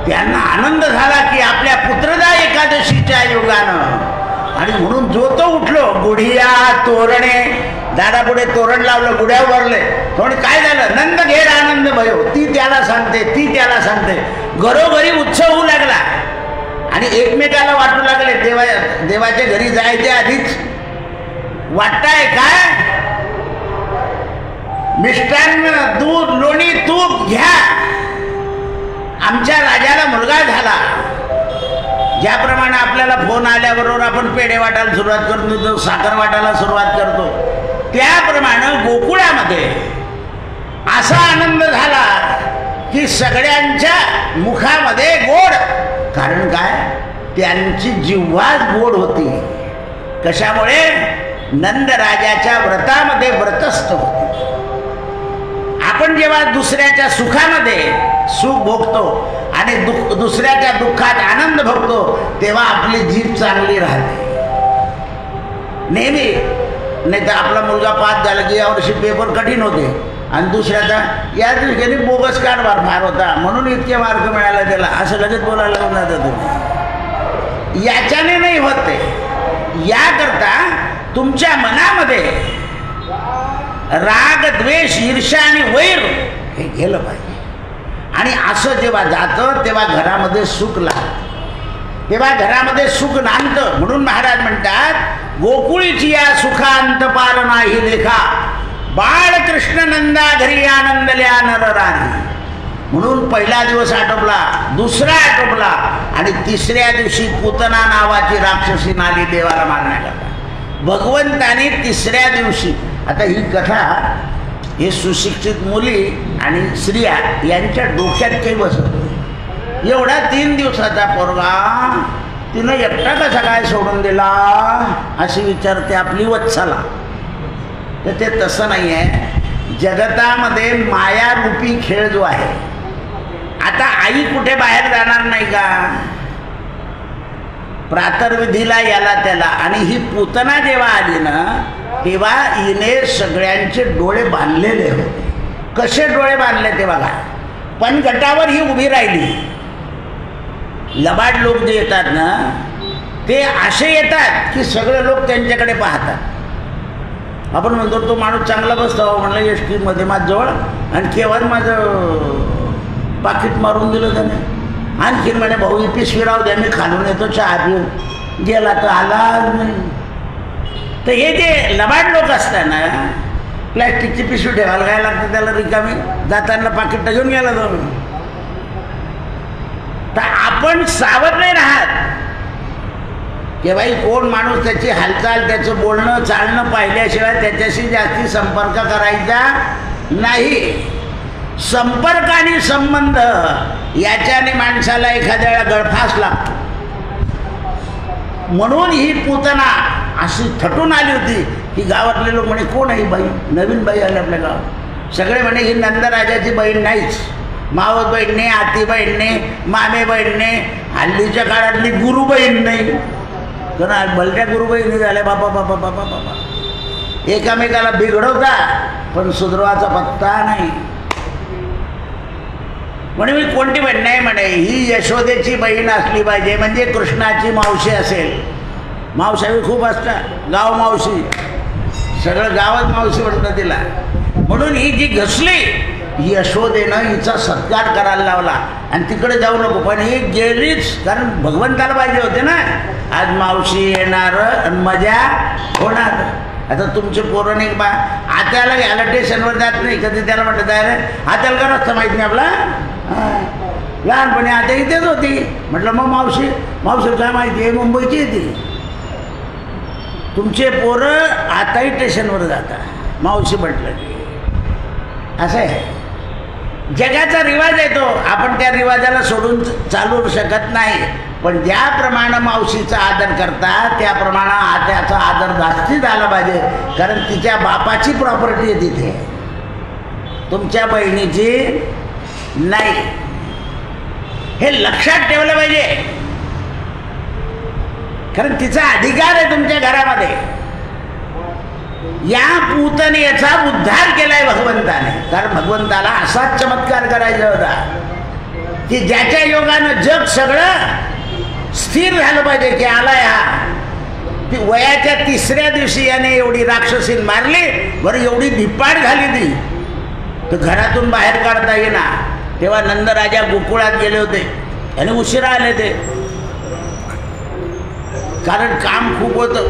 त्यांना आनंद झाला की आपल्या पुत्रदा एकादशीच्या योगानं. आणि म्हणून जो तो उठलो. गुढिया तोरणे, दारापुढे तोरण लावलं, गुढ्या उभारले. थोडे काय झालं? नंद घेर आनंद भयो. ती त्याला सांगते, ती त्याला सांगते. घरोघरी उत्सव होऊ लागला आणि एकमेकाला वाटू लागले. देवाच्या घरी जायच्या आधीच वाटताय काय? मिष्टान्न, दूध, लोणी, तूप घ्या. आमच्या राजाला मुलगा झाला. ज्याप्रमाणे आपल्याला फोन आल्याबरोबर आपण पेढे वाटायला सुरुवात करतो, साखर वाटायला सुरुवात करतो, त्याप्रमाणे गोकुळामध्ये असा आनंद झाला की सगळ्यांच्या मुखामध्ये गोड. कारण काय? त्यांची जिव्हाच गोड होती. कशामुळे? नंदराजाच्या व्रतामध्ये व्रतस्थ होते. आपण जेव्हा दुसऱ्याच्या सुखामध्ये सुख भोगतो आणि दुसऱ्याच्या दुःखात आनंद भोगतो तेव्हा आपली जीभ चांगली राहते नेहमी. नाही तर आपला मुलगा पास झाला की यावर्षी पेपर कठीण होते आणि दुसऱ्याचा या दृष्टीने बोगस कारभार फार होता म्हणून इतके मार्क मिळाले त्याला, असं लगेच बोलायला लागून जातं तुम्ही. याच्याने नाही होते. याकरता तुमच्या मनामध्ये राग, द्वेष, ईर्ष्या आणि वैर हे गेलं पाहिजे. आणि असं जेव्हा जातं तेव्हा घरामध्ये सुख लागतं, तेव्हा घरामध्ये सुख नांदतं. म्हणून महाराज म्हणतात गोकुळीची या सुखांत पार नाही लेखा, बाळकृष्ण नंदा घरी आनंदल्या नरराणी. म्हणून पहिला दिवस आटोपला, दुसरा आटोपला आणि तिसऱ्या दिवशी पूतना नावाची राक्षसी नाली देवाला मारण्याकरता. भगवंताने तिसऱ्या दिवशी, आता ही कथा हे सुशिक्षित मुली आणि स्त्रिया यांच्या डोक्यात काही बसत. एवढा 3 दिवसाचा पोरगा तिनं एकटा कसा काय सोडून दिला अशी विचारते आपली वत्सला. तर ते तसं नाही आहे. जगतामध्ये मायारूपी खेळ जो आहे, आता आई कुठे बाहेर जाणार नाही का प्रातर्विधीला याला त्याला. आणि ही पूतना जेव्हा आली ना तेव्हा हिने सगळ्यांचे डोळे बांधलेले होते. कसे डोळे बांधले ते बघा. पण गटावर ही उभी राहिली. लबाड लोक जे येतात ना ते असे येतात की सगळे लोक त्यांच्याकडे पाहतात. आपण म्हणतो तो माणूस चांगला बसतो, म्हणलं एस टीमध्ये माझ्याजवळ आणि केव्हा माझं पाकिट मारून दिलं त्याने. आणखीन म्हणे भाऊ ही पिशवी राहू द्या, मी खालून येतो चहा पिऊन. गेला तर आलाच नाही. तर हे जे लबाड लोक असतात ना प्लॅस्टिकची पिशवी ठेवायला काय लागतं त्याला रिकामी, जाताना पाकिट घेऊन गेला जाऊन. तर आपण सावध नाही राहत की बाई कोण माणूस त्याची हालचाल, त्याचं बोलणं चालणं पाहिल्याशिवाय त्याच्याशी जास्ती संपर्क करायचा नाही. संपर्क आणि संबंध याच्याने माणसाला एखाद्या वेळा गळफास लागतो. म्हणून ही पूतना अशी थटून आली होती की गावातले लोक म्हणे कोण आहे बाई, नवीन बाई आली आपल्या गावात. सगळे म्हणे ही नंदराजाची बहीण नाहीच, मावस बहीण नाही, आती बहीण नाही, मामे बहीण नाही, हल्लीच्या काळातली गुरु बहीण नाही. कारण भलत्या गुरु बहिणी झाल्या बाबा बाबा बाबा बाबा. एकामेकाला बिघडवता पण सुधरवाचा पत्ता नाही. म्हणे मी कोणती बहीण नाही म्हणे, ही यशोदेची बहीण असली पाहिजे, म्हणजे कृष्णाची मावशी असेल. मावशावी खूप असतात, गाव मावशी, सगळं गावात मावशी म्हणतं तिला. म्हणून ही जी घसली यशोदेनं हिचा सत्कार करायला लावला आणि तिकडे जाऊ नको. पण ही गेलीच, कारण भगवंताला पाहिजे होते ना. आज मावशी येणार आणि मजा होणार. आता तुमचे पोरण एक बा आत्याला घ्यायला स्टेशनवर जात नाही, कधी त्याला म्हणतात अरे आत्याला का रस्ता माहीत नाही आपला. लहानपणी आता इथेच होती. म्हटलं मग मावशी, मावशी काय माहिती आहे मुंबईची येते. तुमचे पोरं आताही स्टेशनवर जातात मावशी म्हटलं की. असं आहे. जगाचा रिवाज आहे तो, आपण त्या रिवाजाला सोडून चालू शकत नाही. पण ज्याप्रमाणे मावशीचा आदर करतात त्याप्रमाणे आत्याचा आदर जास्ती झाला पाहिजे. कारण तिच्या बापाची प्रॉपर्टी आहे तिथे, तुमच्या बहिणीची नाही. हे लक्षात ठेवलं पाहिजे. कारण तिचा अधिकार आहे तुमच्या घरामध्ये. या पूतनेचा उद्धार केलाय भगवंताने. कारण भगवंताला असाच चमत्कार करायचा होता की ज्याच्या योगानं जग सगळं स्थिर झालं पाहिजे की आलाय हा. ती वयाच्या 3ऱ्या दिवशी याने एवढी राक्षसी मारली, बरं एवढी धिप्पाड झाली ती तर घरातून बाहेर काढता येईना. तेव्हा नंदराजा गोकुळात गेले होते आणि उशिरा आले ते, कारण काम खूप होतं.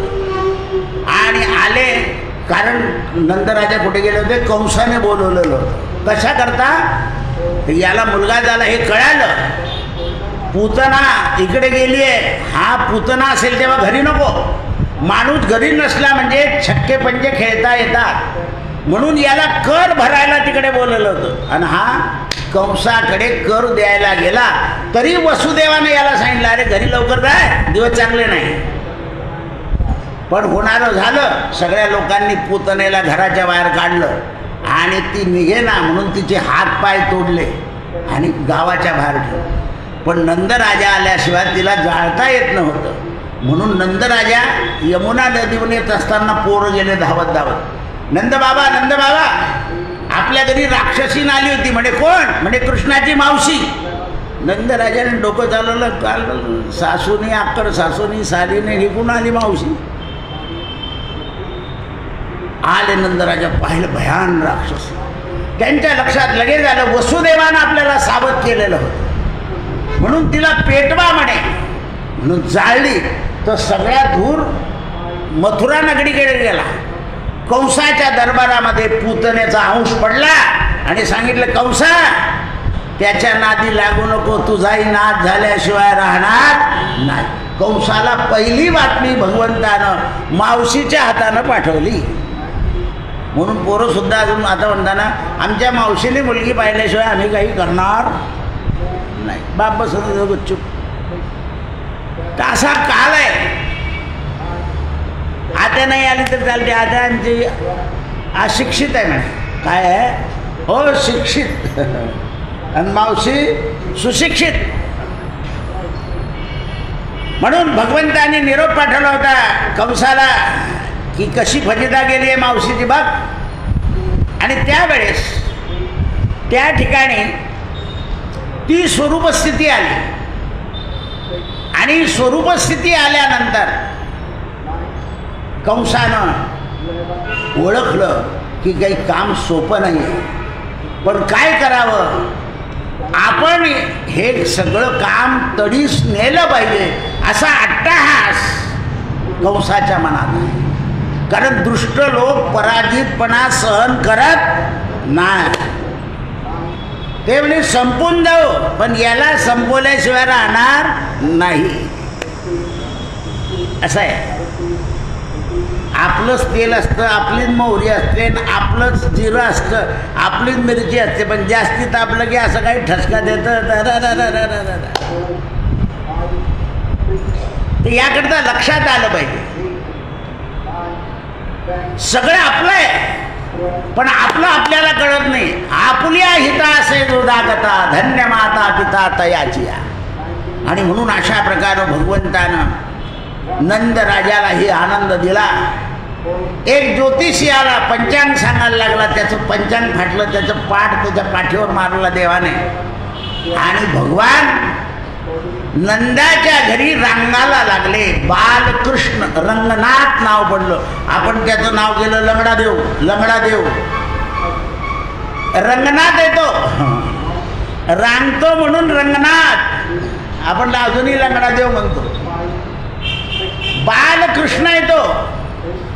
आणि आले कारण नंदराजा कुठे गेले होते, कंसाने बोलवलेलं होतं. कशा करता, याला मुलगा झाला हे कळालं, पूतना इकडे गेली आहे. हा पूतना असेल तेव्हा घरी नको. माणूस घरी नसला म्हणजे छक्के पंजे खेळता येतात, म्हणून याला कर भरायला तिकडे बोलवलं होतं. आणि हा कंसाकडे कर द्यायला गेला. तरी वसुदेवाने याला सांगितलं, अरे घरी लवकर जाय, दिवस चांगले नाही. पण होणारं झालं. सगळ्या लोकांनी पूतनेला घराच्या बाहेर काढलं आणि ती निघेना म्हणून तिचे हात पाय तोडले आणि गावाच्या बाहेर ठेवले. पण नंदराजा आल्याशिवाय तिला जाळता येत नव्हतं. म्हणून नंदराजा यमुना नदीवरून येत असताना पोरं गेले धावत धावत, नंदबाबा नंदबाबा आपल्या घरी राक्षसीन आली होती. म्हणे कोण? म्हणे कृष्णाची मावशी. नंदराजाने डोकं चालवलं, काल सासूनी आकर सासूनी सालीने निघून आली मावशी. आले नंदराजा, पाहिलं भयान राक्षसी. त्यांच्या लक्षात लगेच आलं वसुदेवानं आपल्याला सावध केलेलं होतं, म्हणून तिला पेटवा म्हणे. म्हणून जाळली तर सगळ्या धूर मथुरा नगरीकडे गेला. कंसाच्या दरबारामध्ये पूतनेचा अंश पडला आणि सांगितलं, कंसा त्याच्या नादी लागू नको, तुझाही नाद झाल्याशिवाय राहणार नाही. कंसाला पहिली बातमी भगवंतानं मावशीच्या हातानं पाठवली. म्हणून पोरं सुद्धा अजून आता म्हणताना आमच्या मावशीने मुलगी पाहिल्याशिवाय आम्ही काही करणार नाही. बाप बसत गुच्चूप. तर असा काल आहे. आता नाही आली तर चालते. आता आमची अशिक्षित आहे म्हणे. काय आहे? हो शिक्षित. आणि मावशी सुशिक्षित. म्हणून भगवंताने निरोप पाठवला होता कंसाला की कशी फजिता गेली आहे मावशीची बाग. आणि त्यावेळेस त्या ठिकाणी ती स्वरूपस्थिती आली. आणि स्वरूपस्थिती आल्यानंतर कंसानं ओळखलं की काही काम सोपं नाही आहे. पण काय करावं, आपण हे सगळं काम तडीस नेलं पाहिजे असा अट्टहास कंसाच्या मनात आहे. कारण दुष्ट लोक पराजितपणा सहन करत नाही. ते म्हणजे संपून जाऊ, पण याला संपवल्याशिवाय राहणार नाही. असं आहे. आपलंच तेल असतं, आपलीच मोहरी असते, आपलंच जिरं असतं, आपलीच मिरची असते, पण जास्ती तापलं की असं काही ठसका देतं. याकरता लक्षात आलं पाहिजे सगळं आपलं आहे, पण आपलं आपल्याला कळत नाही. आपल्या हिता असे दुधागता धन्य माता पिता तयाची. आणि म्हणून अशा प्रकारे भगवंतानं नंद राजालाही आनंद दिला. एक ज्योतिषी आला, पंचांग सांगायला लागला. त्याचं पंचांग फाटलं, त्याचं पाठ त्याच्या पाठीवर मारला देवाने. आणि भगवान नंदाच्या घरी रंगाला लागले. बालकृष्ण रंगनाथ नाव पडलं. आपण त्याचं नाव केलं लंगडादेव. लंगडादेव रंगनाथ येतो, रांगतो म्हणून रंगनाथ. आपण अजूनही लंगडादेव म्हणतो. बालकृष्ण येतो.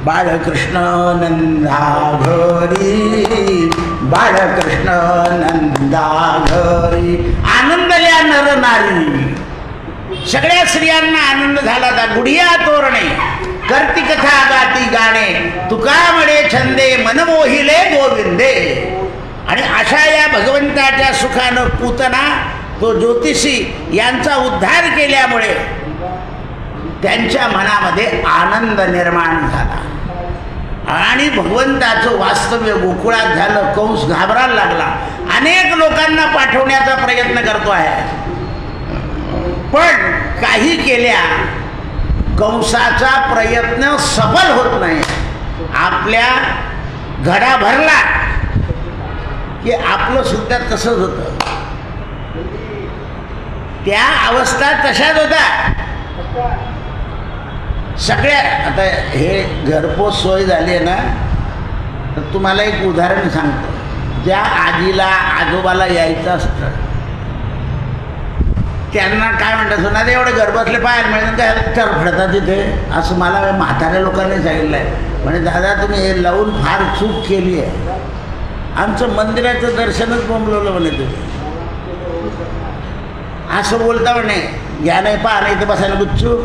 बाळकृष्ण नंदा घरी, बाळकृष्ण नंदा घरी, आनंदल्या नर नारी. सगळ्या स्त्रियांना आनंद झाला. गुढिया तोरणे करती कथा गाती गाणे, तुका मळे छंदे मन मोहिले गोविंदे. आणि अशा या भगवंताच्या सुखानं पूतना तो ज्योतिषी यांचा उद्धार केल्यामुळे त्यांच्या मनामध्ये आनंद निर्माण झाला आणि भगवंताचं वास्तव्य गोकुळात झालं. कंस घाबरायला लागला. अनेक लोकांना पाठवण्याचा प्रयत्न करतो आहे, पण काही केल्या कंसाचा प्रयत्न सफल होत नाही. आपल्या घडा भरला की आपलं सुद्धा तसंच होतं. त्या अवस्था तशाच होता सगळ्या. आता हे घरपोच सोय झाली आहे ना, तर तुम्हाला एक उदाहरण सांगतो. ज्या आजीला आजोबाला यायचं असतं त्यांना काय म्हणतात, सुना ते एवढे घर बसले पाहायला मिळेल काय तरफडतात तिथे, असं मला म्हाताऱ्या लोकांनी सांगितलं आहे. म्हणजे दादा तुम्ही हे लावून फार चूक केली आहे, आमचं मंदिराचं दर्शनच बोंबलवलं म्हणे तुम्ही. असं बोलता म्हणे, घ्या नाही पहा नाही तर बसायला गुच्चू,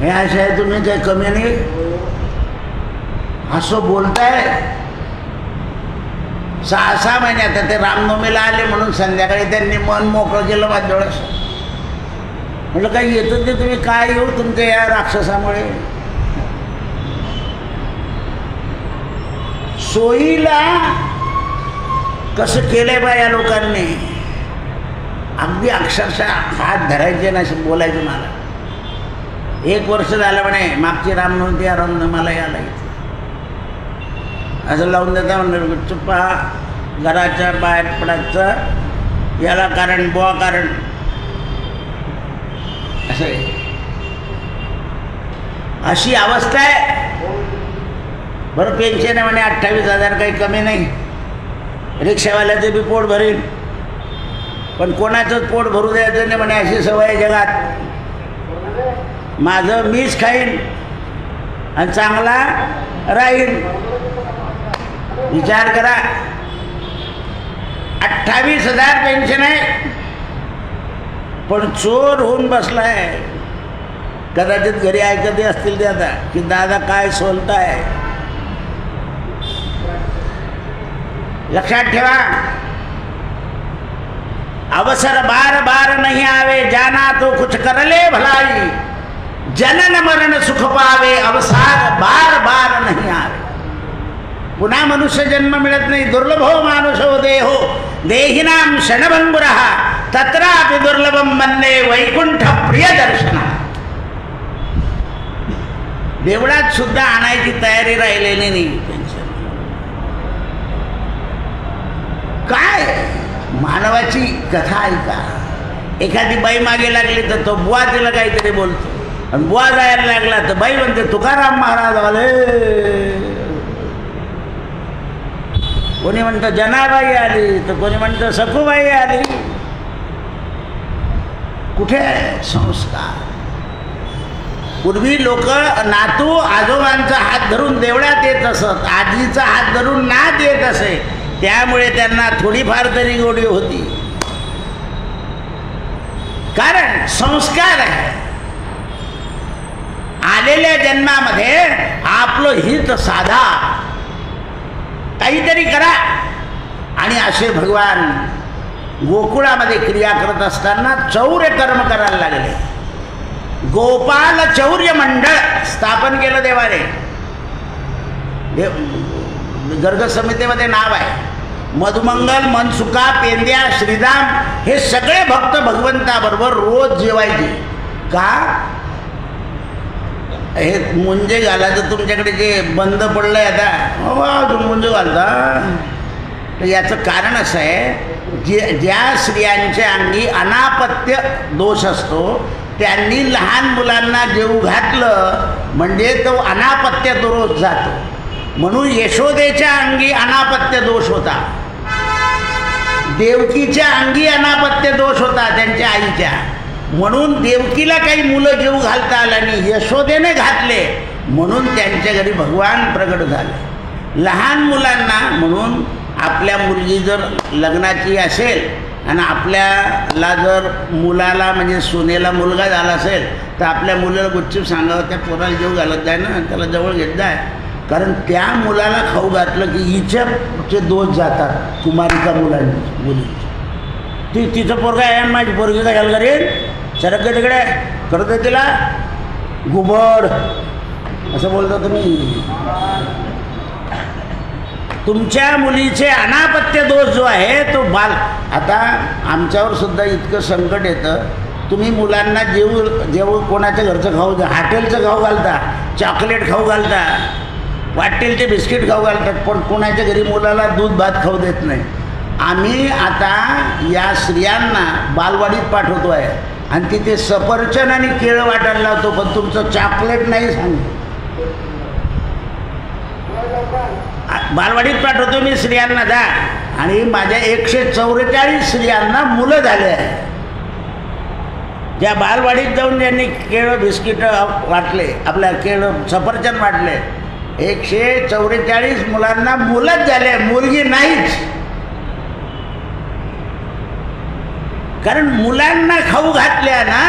हे असं आहे तुम्ही काही कमी नाही, असं बोलताय. 6 महिन्यात ते रामनवमीला आले म्हणून संध्याकाळी त्यांनी मन मोकळं केलं माझ्या डोळ्यास. म्हटलं काही येतं ते तुम्ही काय येऊ तुमच्या या राक्षसामुळे. सोयीला कसं केलंय बा या लोकांनी. अगदी अक्षरशः हात धरायचे ना बोलायचं. मला 1 वर्ष झालं म्हणे, मागची रामनवमी या रामनवमीला यायला असं लावून देता म्हणलं चुप्पा घराच्या बाहेर पडायचं, याला कारण बुवा कारण असं आहे. अशी अवस्था आहे. बरं पेन्शन आहे म्हणे 28,000, काही कमी नाही. रिक्षावाल्याचं बी पोट भरेल, पण कोणाचंच पोट भरू द्यायचं नाही म्हणे, अशी सवय आहे जगात. माझं मीच खाईन आणि चांगला राहील. विचार करा, 28,000 पेन्शन आहे, पण चोर होऊन बसलाय. कदाचित घरी ऐकते असतील ते आता की दादा काय सोलताय. लक्षात ठेवा, अवसर बार बार नहीं आवे, जाना तो कुछ कर ले भलाई, जनन मरण सुख पावे, अवसर बार बार नहीं आवे. पुन्हा मनुष्य जन्म मिळत नाही. दुर्लभो मानुषो देहो देहिनाम क्षणभंगुरः तत्रापि दुर्लभम मन्ये वैकुंठ प्रिय दर्शन. देवळात सुद्धा आणायची तयारी राहिलेली नाही. काय मानवाची कथा ऐका. एखादी बाई मागे लागली तर तो बुवा तिला काहीतरी बोलतो, आणि बुवा जायला लागला तर बाई म्हणते तुकाराम महाराज आले. कोणी म्हणतं जनाबाई आली, तर कोणी म्हणतं सखूबाई आली. कुठे संस्कार. पूर्वी लोक नातू आजोबांचा हात धरून देवळात येत असत, आजीचा हात धरून नात येत असे, त्यामुळे त्यांना थोडीफार तरी गोडी होती. कारण संस्कार आहे. आलेल्या जन्मामध्ये आपलं हित साधा, काहीतरी करा. आणि असे भगवान गोकुळामध्ये क्रिया करत असताना चौर्य कर्म करायला लागले. गोपाल चौर्य मंडळ स्थापन केलं देवाने. गर्ग संहितेमध्ये नाव आहे. मधुमंगल, मनसुखा, पेंद्या, श्रीराम हे सगळे भक्त भगवंताबरोबर रोज जेवायचे. का हे मुंजे घालायचं तुमच्याकडे जे बंद पडलंय आता, मुंजे घालता. तर याचं कारण असं आहे, ज्या स्त्रियांच्या अंगी अनापत्य दोष असतो त्यांनी लहान मुलांना जेवू घातलं म्हणजे तो अनापत्य दोष जातो. म्हणून यशोदेच्या अंगी अनापत्य दोष होता, देवकीच्या अंगी अनापत्य दोष होता त्यांच्या आईच्या. म्हणून देवकीला काही मुलं जेवू घालता आलं नाही, यशोदेने घातले म्हणून त्यांच्या घरी भगवान प्रगट झाले. लहान मुलांना म्हणून आपल्या मुलगी जर लग्नाची असेल आणि आपल्याला जर मुलाला म्हणजे सुनेला मुलगा झाला असेल तर आपल्या मुलाला गुच्चूप सांगावं, त्या पोराला जेव घालत जाय ना, त्याला जवळ घेत जाय. कारण त्या मुलाला खाऊ घातलं की हिच्याचे दोष जातात कुमारिका मुली. तिचं पोरगा आहे आणि माझी पोरगी कशाला करेल, सरक तिकडे करतो तिला घुबड असं बोलतो तुम्ही. तुमच्या मुलीचे अनापत्य दोष जो आहे तो आता आमच्यावर सुद्धा इतकं संकट येतं. तुम्ही मुलांना जेव कोणाच्या घरचं खाऊ हॉटेलचं खाऊ घालता, चॉकलेट खाऊ घालता, वाटेल ते बिस्किट खाऊ घालतात, पण कोणाच्या घरी मुलाला दूध भात खाऊ देत नाही. आम्ही आता या स्त्रियांना बालवाडीत पाठवतो आहे आणि तिथे सफरचंद आणि केळं वाटायला लावतो, पण तुमचं चॉकलेट नाही सांगतो. बालवाडीत पाठवतो मी स्त्रियांना जा, आणि माझ्या 144 स्त्रियांना मुलं झाले आहे. ज्या बालवाडीत जाऊन ज्यांनी केळं बिस्किट वाटले, आपल्या केळं सफरचंद वाटले, 144 मुलांना मुलंच झाले, मुलगी नाहीच. कारण मुलांना खाऊ घातल्या ना,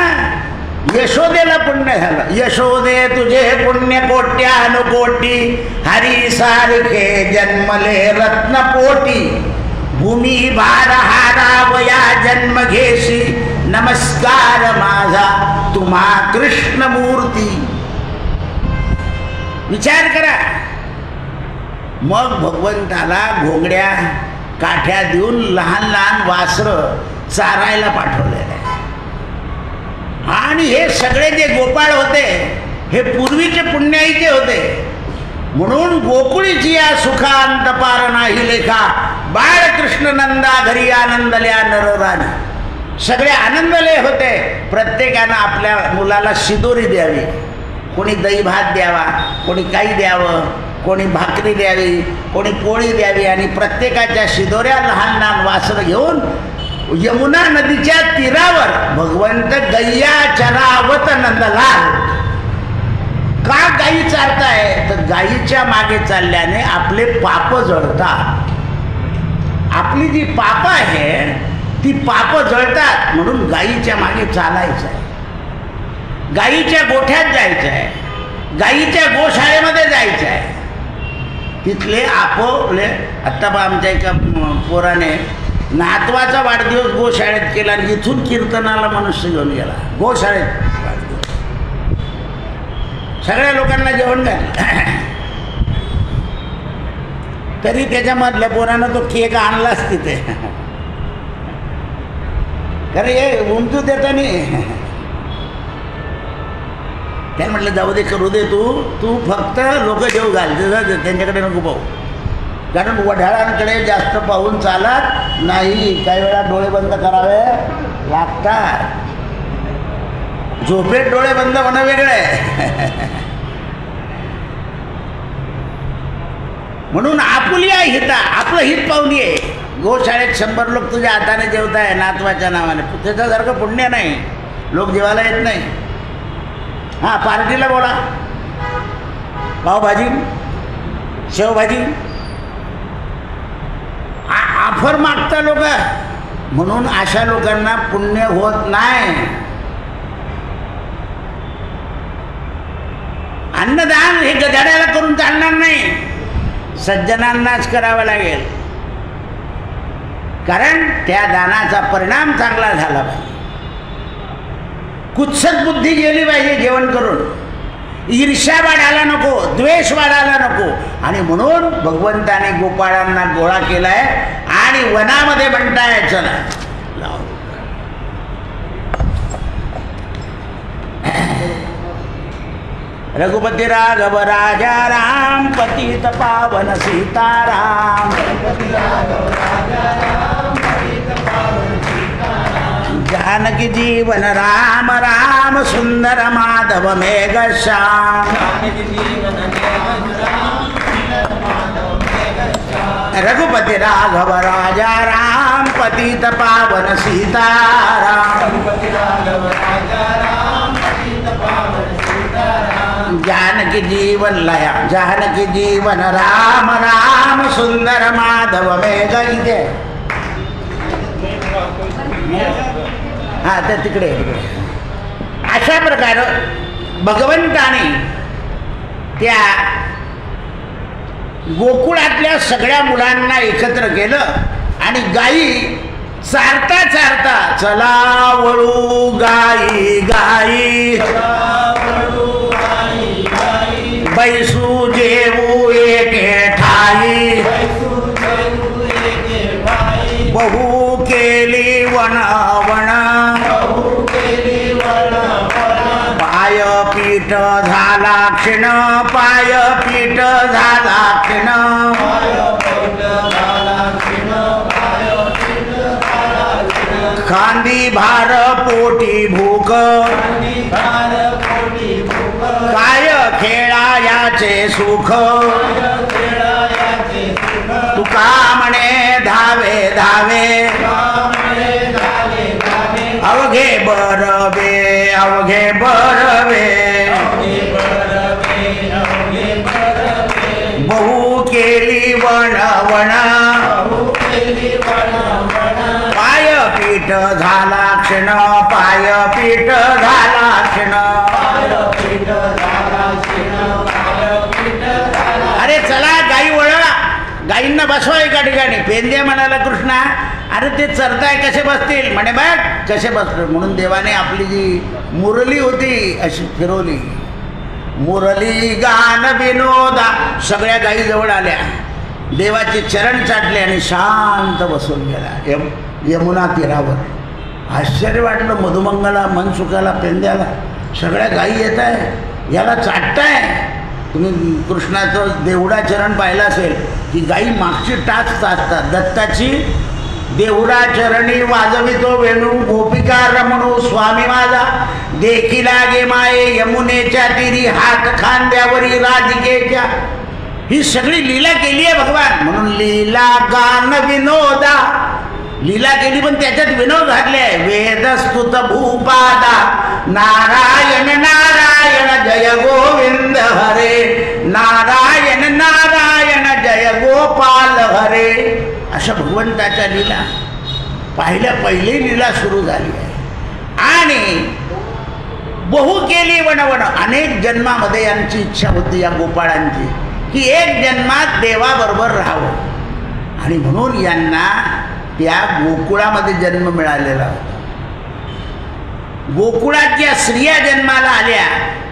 यशोदेला पुण्य झालं. यशोदे तुझे पुण्य कोट्यानुकोटी, हरी सारखे जन्मले रत्नपोटी, भूमी भार हारावया जन्म घेशी, नमस्कार माझा तुम्हा कृष्णमूर्ती. विचार करा. मग भगवंताला घोंगड्या काठ्या देऊन लहान लहान वासरं चारायला पाठवलेलं आहे. आणि हे सगळे जे गोपाळ होते हे पूर्वीचे पुण्याईचे होते. म्हणून गोकुळीची या सुखांत पार नाही लेखा, बाळकृष्ण नंदा घरी आनंदल्या नरराणी. सगळे आनंदले होते. प्रत्येकानं आपल्या मुलाला शिदोरी द्यावी, कोणी दही भात द्यावा, कोणी काही द्यावं, कोणी भाकरी द्यावी, कोणी पोळी द्यावी. आणि प्रत्येकाच्या शिदोऱ्या लहान लहान वासरं घेऊन यमुना नदीच्या तीरावर भगवंत गैया चरावत नंदलाल. का गायी चारताय, तर गायीच्या मागे चालल्याने आपले पाप जळतात. आपली जी पाप आहे ती पाप जळतात. म्हणून गायीच्या मागे चालायचं आहे, गायीच्या गोठ्यात जायचं आहे, गायीच्या गोशाळेमध्ये जायचं आहे. तिथले आपोले आत्ता बा आमच्या एका पोराने नातवाचा वाढदिवस गोशाळेत केला आणि इथून कीर्तनाला मनुष्य घेऊन गेला गोशाळेत. सगळ्या लोकांना जेवण घातलं. तरी त्याच्यामधल्या पोरानं तो केक आणलाच तिथे. खरं हे उमजू देता नाही. त्याने म्हटलं जाऊ दे, करू दे, तू फक्त लोक जेव घाल, त्यांच्याकडे नको पाहू. कारण वढाळांकडे जास्त पाहून चालत नाही. काही वेळा डोळे बंद करावे लागतात. झोपेत डोळे बंद होणं वेगळं आहे. म्हणून आपुलिया हिता, आपलं हित पाहून ये. गोशाळेत 100 लोक तुझ्या हाताने जेवताय नातवाच्या नावाने, त्याच्यासारखं पुण्य नाही. लोक जेवायला येत नाही. हां, पार्टीला बोला, पावभाजी, शेवभाजी, ऑफर मागता लोक. म्हणून अशा लोकांना पुण्य होत नाही. अन्नदान हे गधाड्याला करून चालणार नाही, सज्जनांनाच करावं लागेल. कारण त्या दानाचा परिणाम चांगला झाला पाहिजे. कुत्सक बुद्धी गेली पाहिजे जेवण करून. ईर्ष्या वाढायला नको, द्वेष वाढायला नको. आणि म्हणून भगवंताने गोपाळांना गोळा केलाय आणि वनामध्ये म्हणताय चला रघुपती राघव राजा राम, पतित पावन सीताराम. जानकी जीवन राम राम, सुंदर माधव मेघ श्याम. रघुपति राघव राजा राम, पतित पावन सीताराम. जानकी जीवन लया, जानकी जीवन राम राम, सुंदर माधव मेघ. इथे हा, तर तिकडे अशा प्रकारे भगवंताने त्या गोकुळातल्या सगळ्या मुलांना एकत्र केलं आणि गायी चारता चारता चला वळू गाई गाई बैसू जेवू एके ठाई बहु केली वणवण पाय पीठ झाला क्षीण पाय पीठ झाला क्षीण खांदी भार पोटी भूक काय खेळायाचे सुख तुका म्हणे धावे धावे अवघे बरवे अवघे बरवे बहु केली वणवण पाय पीठ झाला क्षण पाय पीठ झाला क्षण अरे चला गाई वळा गाईंना बसवा एका ठिकाणी. पेंद्या म्हणाला कृष्णा अरे ते चरताय कसे बसतील म्हणे बघ कसे बसतील. म्हणून देवाने आपली जी मुरली होती अशी फिरवली. मुरली गान विनोदा सगळ्या गाई जवळ आल्या देवाचे चरण चाटले आणि शांत बसून गेला यमुना तीरावर. आश्चर्य वाटलं मधुमंगाला मनसुखाला पेंद्याला. सगळ्या गाई येत आहे याला चाटताय. तुम्ही कृष्णाचं देवडा चरण पाहिलं असेल की गाई मागची टाच चाचतात. दत्ताची देवडा चरणी वाजवितो वेणू गोपिका रमणू स्वामी माझा देखी लागे माये यमुनेच्या तिरी हात खांद्यावरी राधिकेच्या. ही सगळी लीला केली आहे भगवान. म्हणून लीला गान विनोदा लीला केली पण त्याच्यात विनोद घातले. वेदस्तुत भूपादा नारायण नारायण जय गोविंद हरे नारायण नारायण जय गोपाल हरे अशा भगवंताच्या लीला पहिली लीला सुरू झाली आहे. आणि बहु केली वणवण अनेक जन्मामध्ये यांची इच्छा होती या गोपाळांची की एक जन्मात देवाबरोबर राहावं आणि म्हणून यांना त्या गोकुळामध्ये जन्म मिळालेला होता. गोकुळात ज्या स्त्रिया जन्माला आल्या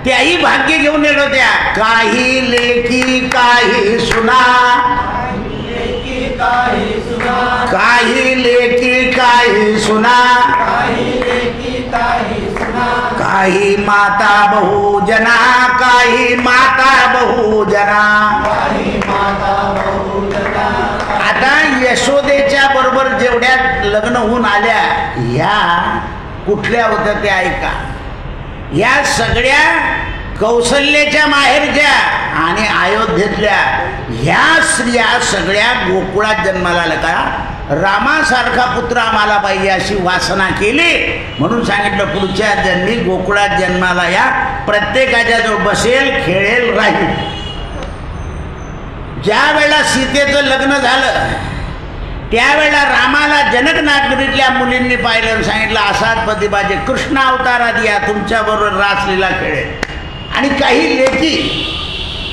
त्याही भाग्य घेऊन येत होत्या. काही लेकी काही सुना काही लेकी काही सुना काही माता बहुजना काही माता बहुजना. आता यशोदेच्या बरोबर जेवढ्या लग्न होऊन आल्या ह्या कुठल्या होत्या त्या ऐका. या सगळ्या कौशल्याच्या माहेरच्या आणि अयोध्येतल्या ह्या स्त्रिया सगळ्या गोकुळात जन्माला आल्या. का रामासारखा पुत्र आम्हाला पाहिजे अशी वासना केली म्हणून सांगितलं पुढच्या जन्मी गोकुळात जन्माला या. प्रत्येकाच्या जवळ बसेल खेळेल राहील. ज्या वेळेला सीतेचं लग्न झालं त्यावेळेला रामाला जनकनागरीतल्या मुलींनी पाहिलं आणि सांगितलं असाच पती पाहिजे कृष्ण अवतारात या तुमच्याबरोबर रासलीला खेळेल. आणि काही लेकी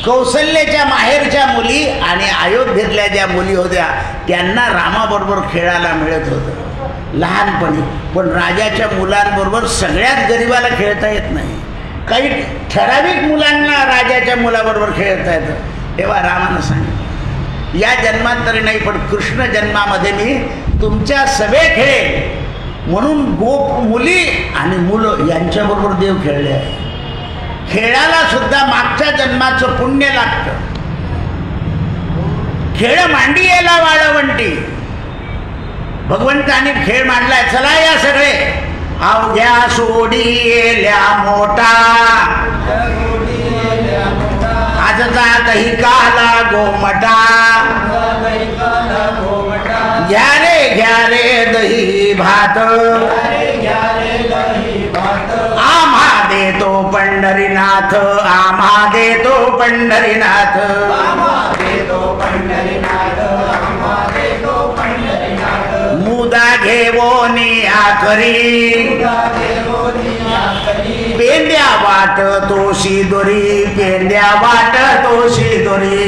कौशल्याच्या माहेरच्या मुली आणि अयोध्येतल्या ज्या मुली होत्या त्यांना रामाबरोबर खेळायला मिळत होतं लहानपणी. पण राजाच्या मुलांबरोबर सगळ्याच गरिबाला खेळता येत नाही. काही ठराविक मुलांना राजाच्या मुलाबरोबर खेळता येतं. तेव्हा रामानं सांगितलं या जन्मात तरी नाही पण कृष्ण जन्मामध्ये मी तुमच्या सभे खेळेल. म्हणून गोप मुली आणि मुलं यांच्याबरोबर देव खेळले आहे. खेळाला सुद्धा मागच्या जन्माचं पुण्य लागतं. खेळ मांडी याला वाळवंटी. भगवंताने खेळ मांडलाय. चला या सगळे अवघ्या सोडी येल्या मोठा आजचा दही काला गोमटा घ्या रे दही भात आम्हा देतो पंढरीनाथ आम्हा देतो पंढरीनाथ. मुदा घेवोनी आकरी पेंद्या वाट तोशी दोरी, पेंद्या वाट तोशी दोरी.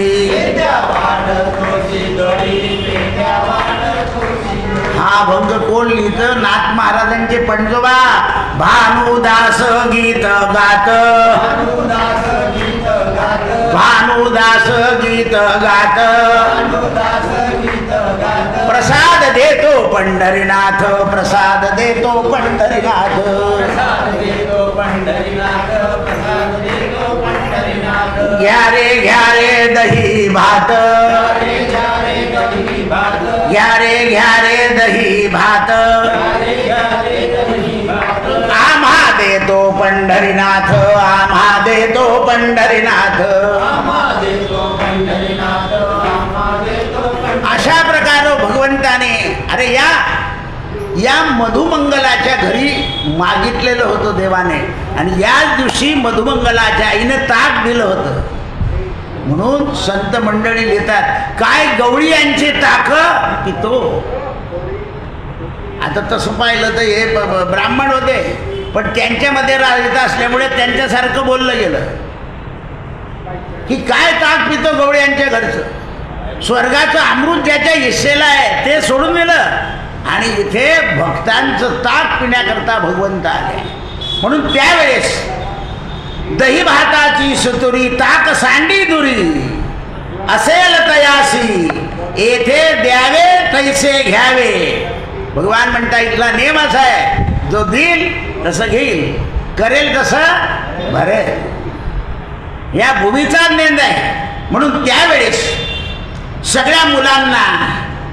हा भंग कोण लिहितं? नाथ महाराजांचे पंजोबा भानुदास गीत गात, भानुदास गीत गात. प्रसाद देतो पंढरीनाथ, प्रसाद देतो पंढरीनाथ. घ्या रे दही भात, घ्या रे दही भात. आम्हा देतो पंढरीनाथ, आम्हा देतो पंढरीनाथ. अशा प्रकारे भगवंताने अरे या मधुमंगलाच्या घरी मागितलेलं होतं देवाने, आणि याच दिवशी मधुमंगलाच्या आईनं ताक दिलं होतं. म्हणून संत मंडळी लिहितात काय गवळी यांची ताक पितो. आता तसं पाहिलं तर हे ब्राह्मण होते, पण त्यांच्यामध्ये राजता असल्यामुळे त्यांच्यासारखं बोललं गेलं की काय ताक पितो गवळी यांच्या घरचं. स्वर्गाचं अमृत ज्याच्या हिस्सेला आहे ते सोडून दिलं, आणि इथे भक्तांचं ताक पिण्याकरता भगवंत आले. म्हणून त्यावेळेस दही भाताची सुतुरी, ताक सांडी दुरी. असेल तयासी येथे द्यावे तैसे घ्यावे. भगवान म्हणता इथला नियम असा आहे, जो देईल तसं घेईल, करेल तसं भरेल. या भूमीचा नेंद आहे. म्हणून त्यावेळेस सगळ्या मुलांना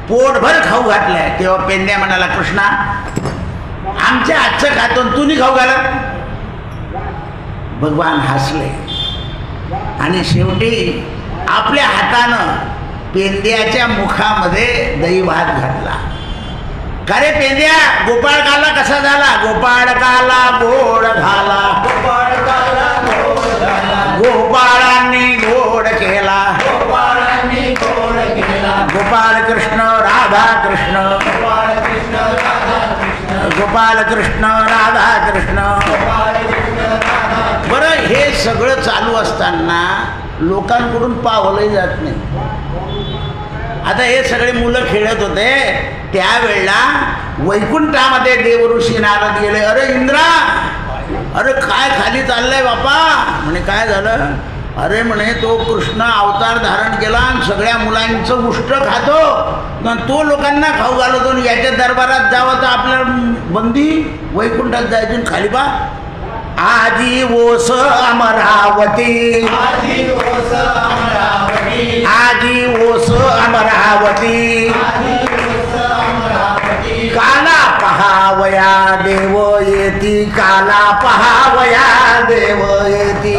पोटभर खाऊ घातलाय. तेव्हा पेंद्या म्हणाला, कृष्णा आमच्या हातचं खातो तू नाही खाऊ घालत. भगवान हसले आणि शेवटी आपल्या हातानं पेंद्याच्या मुखामध्ये दही भात घातला. का रे पेंद्या, गोपाळ काला कसा झाला? गोपाळ काला गोड झाला, गोपाळांनी गोड केला. गोपाळ कृष्ण राधा कृष्ण, गोपाळ कृष्ण राधा कृष्ण. बरं, हे सगळं चालू असताना लोकांकडून पावलंही जात नाही. आता हे सगळे मुलं खेळत होते त्यावेळेला वैकुंठामध्ये देवऋषी नारद गेले. अरे इंद्रा, अरे काय खाली चाललंय बापा? म्हणे काय झालं? अरे म्हणे तो कृष्ण अवतार धारण केला आणि सगळ्या मुलांचं उष्ट खातो, तो लोकांना खाऊ घालतो. याच्या दरबारात जावं तर आपल्याला बंदी, वैकुंठात जायचं खाली बा. आजी ओस अमरावती, आजी ओस अमरावती. काला पहावया देव येती, काला पहावया देव येती.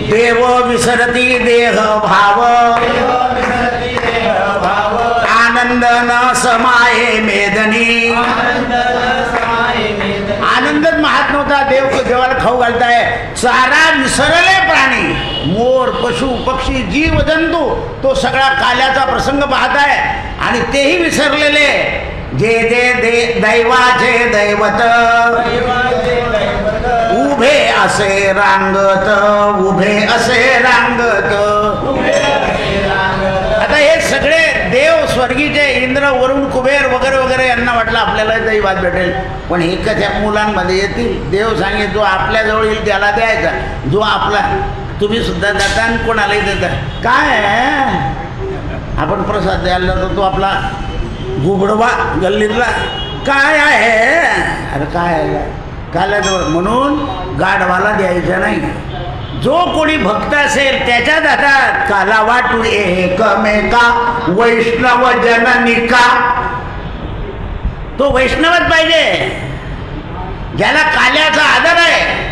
देव विसरती देह भाव, आनंद न समाये मेदनी. आनंदच महात नव्हता. देवाला खाऊ घालताय. चारा विसरले प्राणी, मोर पशु पक्षी जीव जंतू, तो सगळा काल्याचा प्रसंग पाहताय आणि तेही विसरलेले. जे जे दैवाचे दैवत, उभे असे रांगत, उभे असे रांगत. आता हे सगळे देव स्वर्गीचे, इंद्र वरुण कुबेर वगैरे वगैरे यांना वाटलं आपल्याला दैवात भेटेल, पण एकाच मुलांमध्ये येतील. देव सांगे जो आपल्याजवळ येईल त्याला द्यायचा, जो आपला. तुम्ही सुद्धा जाता आणि कोणालाही देता. काय आपण प्रसाद द्यायला जातो, तो आपला गुबडवा गल्लीतला काय आहे? अरे काय आहे काल्याजवळ, म्हणून गाढवाला द्यायचं नाही. जो कोणी भक्त असेल त्याच्याच हातात काला वाटू एकमेका, वैष्णव जननिका. तो वैष्णवच पाहिजे, ज्याला काल्याचा आदर आहे.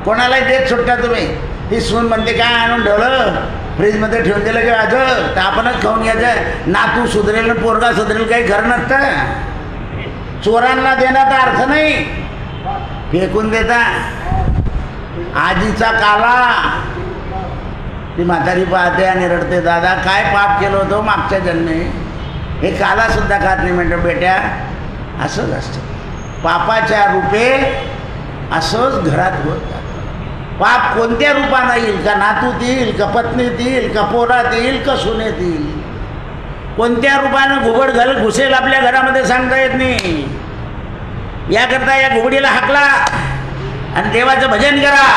कोणाला देत सुटता तुम्ही? ती सून म्हणते काय आणून ठेवलं, फ्रीजमध्ये ठेवून दिलं की वाजं तर आपणच खाऊन घ्यायचं. नातू सुधरेल पोरगा सुधरेल काही घर नसतं. चोरांना देण्याचा अर्थ नाही, फेकून देता. आजीचा काला, ती म्हातारी पाहते आणि रडते, दादा काय पाप केलं होतं मागच्या जन्मी. हे काला सुद्धा खात नाही. म्हणतो बेट्या असंच असतं, पापाच्या रूपे असंच घरात होत जातं. पाप कोणत्या रूपानं येईल? का नातूत येईल, का पत्नीत येईल, का पोरात येईल, का सुनेत येईल? कोणत्या रूपानं घुबड घुसेल आपल्या घरामध्ये सांगता येत नाही. याकरता या घुबडीला हाकला आणि देवाचं भजन करा.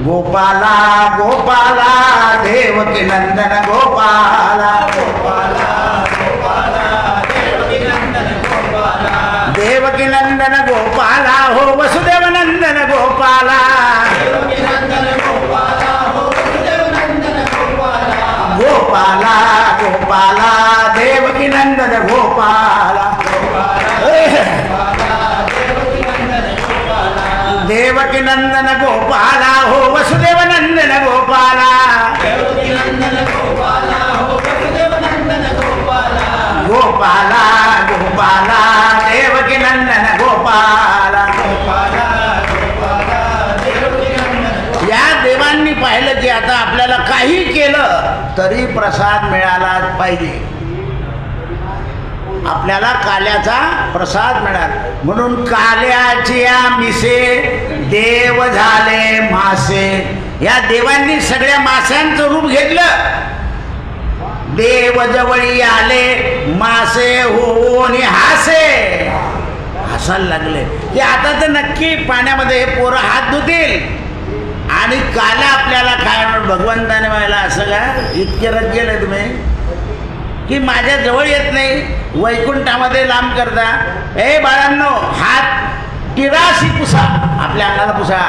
गोपाला गोपाला देवकी नंदन गोपाला, देवकी नंदन गोपाला हो वसुदेव नंदन गोपाला, गोपाला गोपाला देवकी नंदन गोपाला, देवकी नंदन गोपाला हो वसुदेव नंदन गोपाला, गोपाला गोपाला देवकी नंदन गोपाला. या देवांनी पाहिलं की आता आपल्याला काही केलं तरी प्रसाद मिळालाच पाहिजे. आपल्याला काल्याचा प्रसाद मिळाला म्हणून काल्याची मिसे देव झाले मासे. या देवांनी सगळ्या माशांचं रूप घेतलं. देव जवळी आले मासे होऊन हासे, हसायला लागले की आता तर नक्की पाण्यामध्ये हे पोरं हात धुतील आणि काला आपल्याला काय म्हणून भगवंताने व्हायला. असं का इतके रथ गेले तुम्ही की माझ्या जवळ येत नाही, वैकुंठामध्ये लांब करता. ए बाळांनो, हात टिराशी पुसा, आपल्या अंगाला पुसा.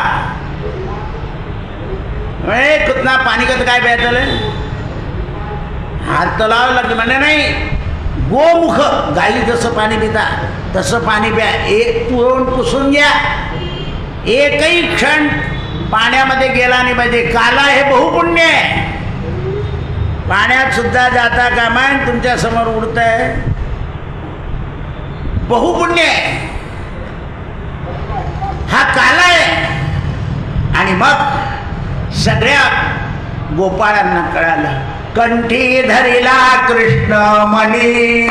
कुठना पाणी कसं काय प्यायचं? हात तर लावावं लागलं. म्हणजे नाही, गोमुख गाई जसं पाणी पिता तसं पाणी प्या. एक तोंड पुसून घ्या. एकही क्षण पाण्यामध्ये गेला नाही पाहिजे. काला हे बहुपुण्य आहे. पाण्यात सुद्धा जाता कामा तुमच्या समोर उडतंय, बहुपुण्य आहे. हा काला आहे. आणि मग सगळ्या गोपाळांना कळालं. कंठी धरिला कृष्ण मणी,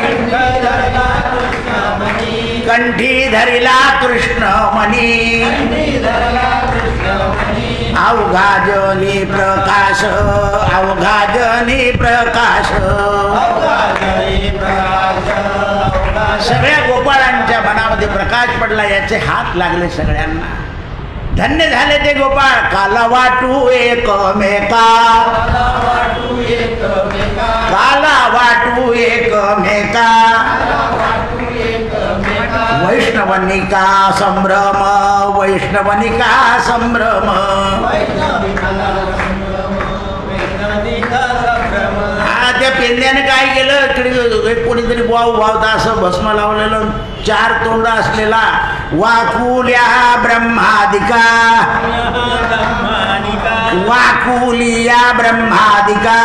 कंठी धरिला कृष्ण मणी, अवघा जनी प्रकाश, अवघा जनी प्रकाश. सगळ्या गोपाळांच्या मनामध्ये प्रकाश पडला. याचे हात लागले सगळ्यांना. धन्य झाले ते गोपाळ. काला वाटू एकमेका, काला वाटू एकमेका, वैष्णवनिका संभ्रम, वैष्णवनिका संभ्रम. हा त्या पेंद्याने काय केलं, इकडे कोणीतरी वाव वावता असं भस्म लावलेलं, 4 तोंड असलेला. वाकुल्या ब्रह्मादिका, वाकुलिया ब्रह्मादिका,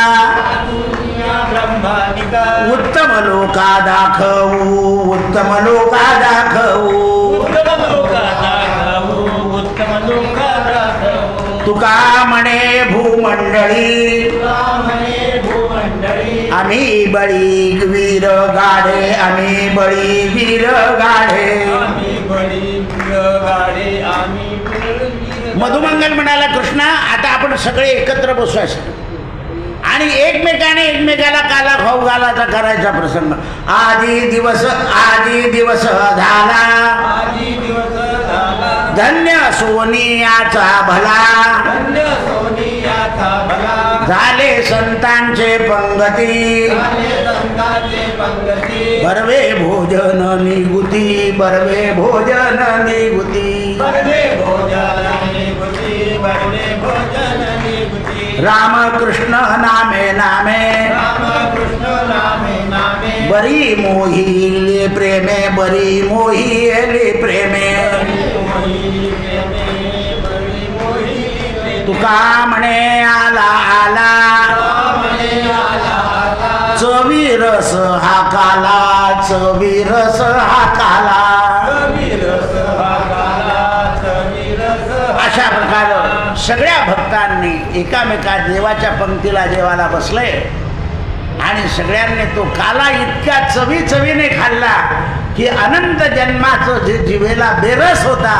उत्तम लोका दाखवू, उत्तम लोका दाखवू. तुका म्हणे भूमंडळी, आम्ही बळी वीर गाढे, आम्ही बळी वीर गाढे. मधुमंगल म्हणाला, कृष्णा आता आपण सगळे एकत्र बसवायचं आणि एकमेकाला काला खाऊ घालायचा करायचा प्रसंग. आधी दिवस झाला, धन्य सोनियाचा भला, झाले संतांचे पंगती, बर्वे भोजन निगुती, बर्वे भोजन निगुती. राम कृष्ण नामे नामे, बरी मोहिले प्रेमे, बरी मोहिले प्रेमे. तुका म्हणे आला आला, चवी रस हा काला, चवी रस हा काला. अशा प्रकारे सगळ्या भक्तांनी एकामेका देवाच्या पंक्तीला देवाला बसले आणि सगळ्यांनी तो काला इतक्या चवीने खाल्ला की अनंत जन्माचं जे जिभेला बेरस होता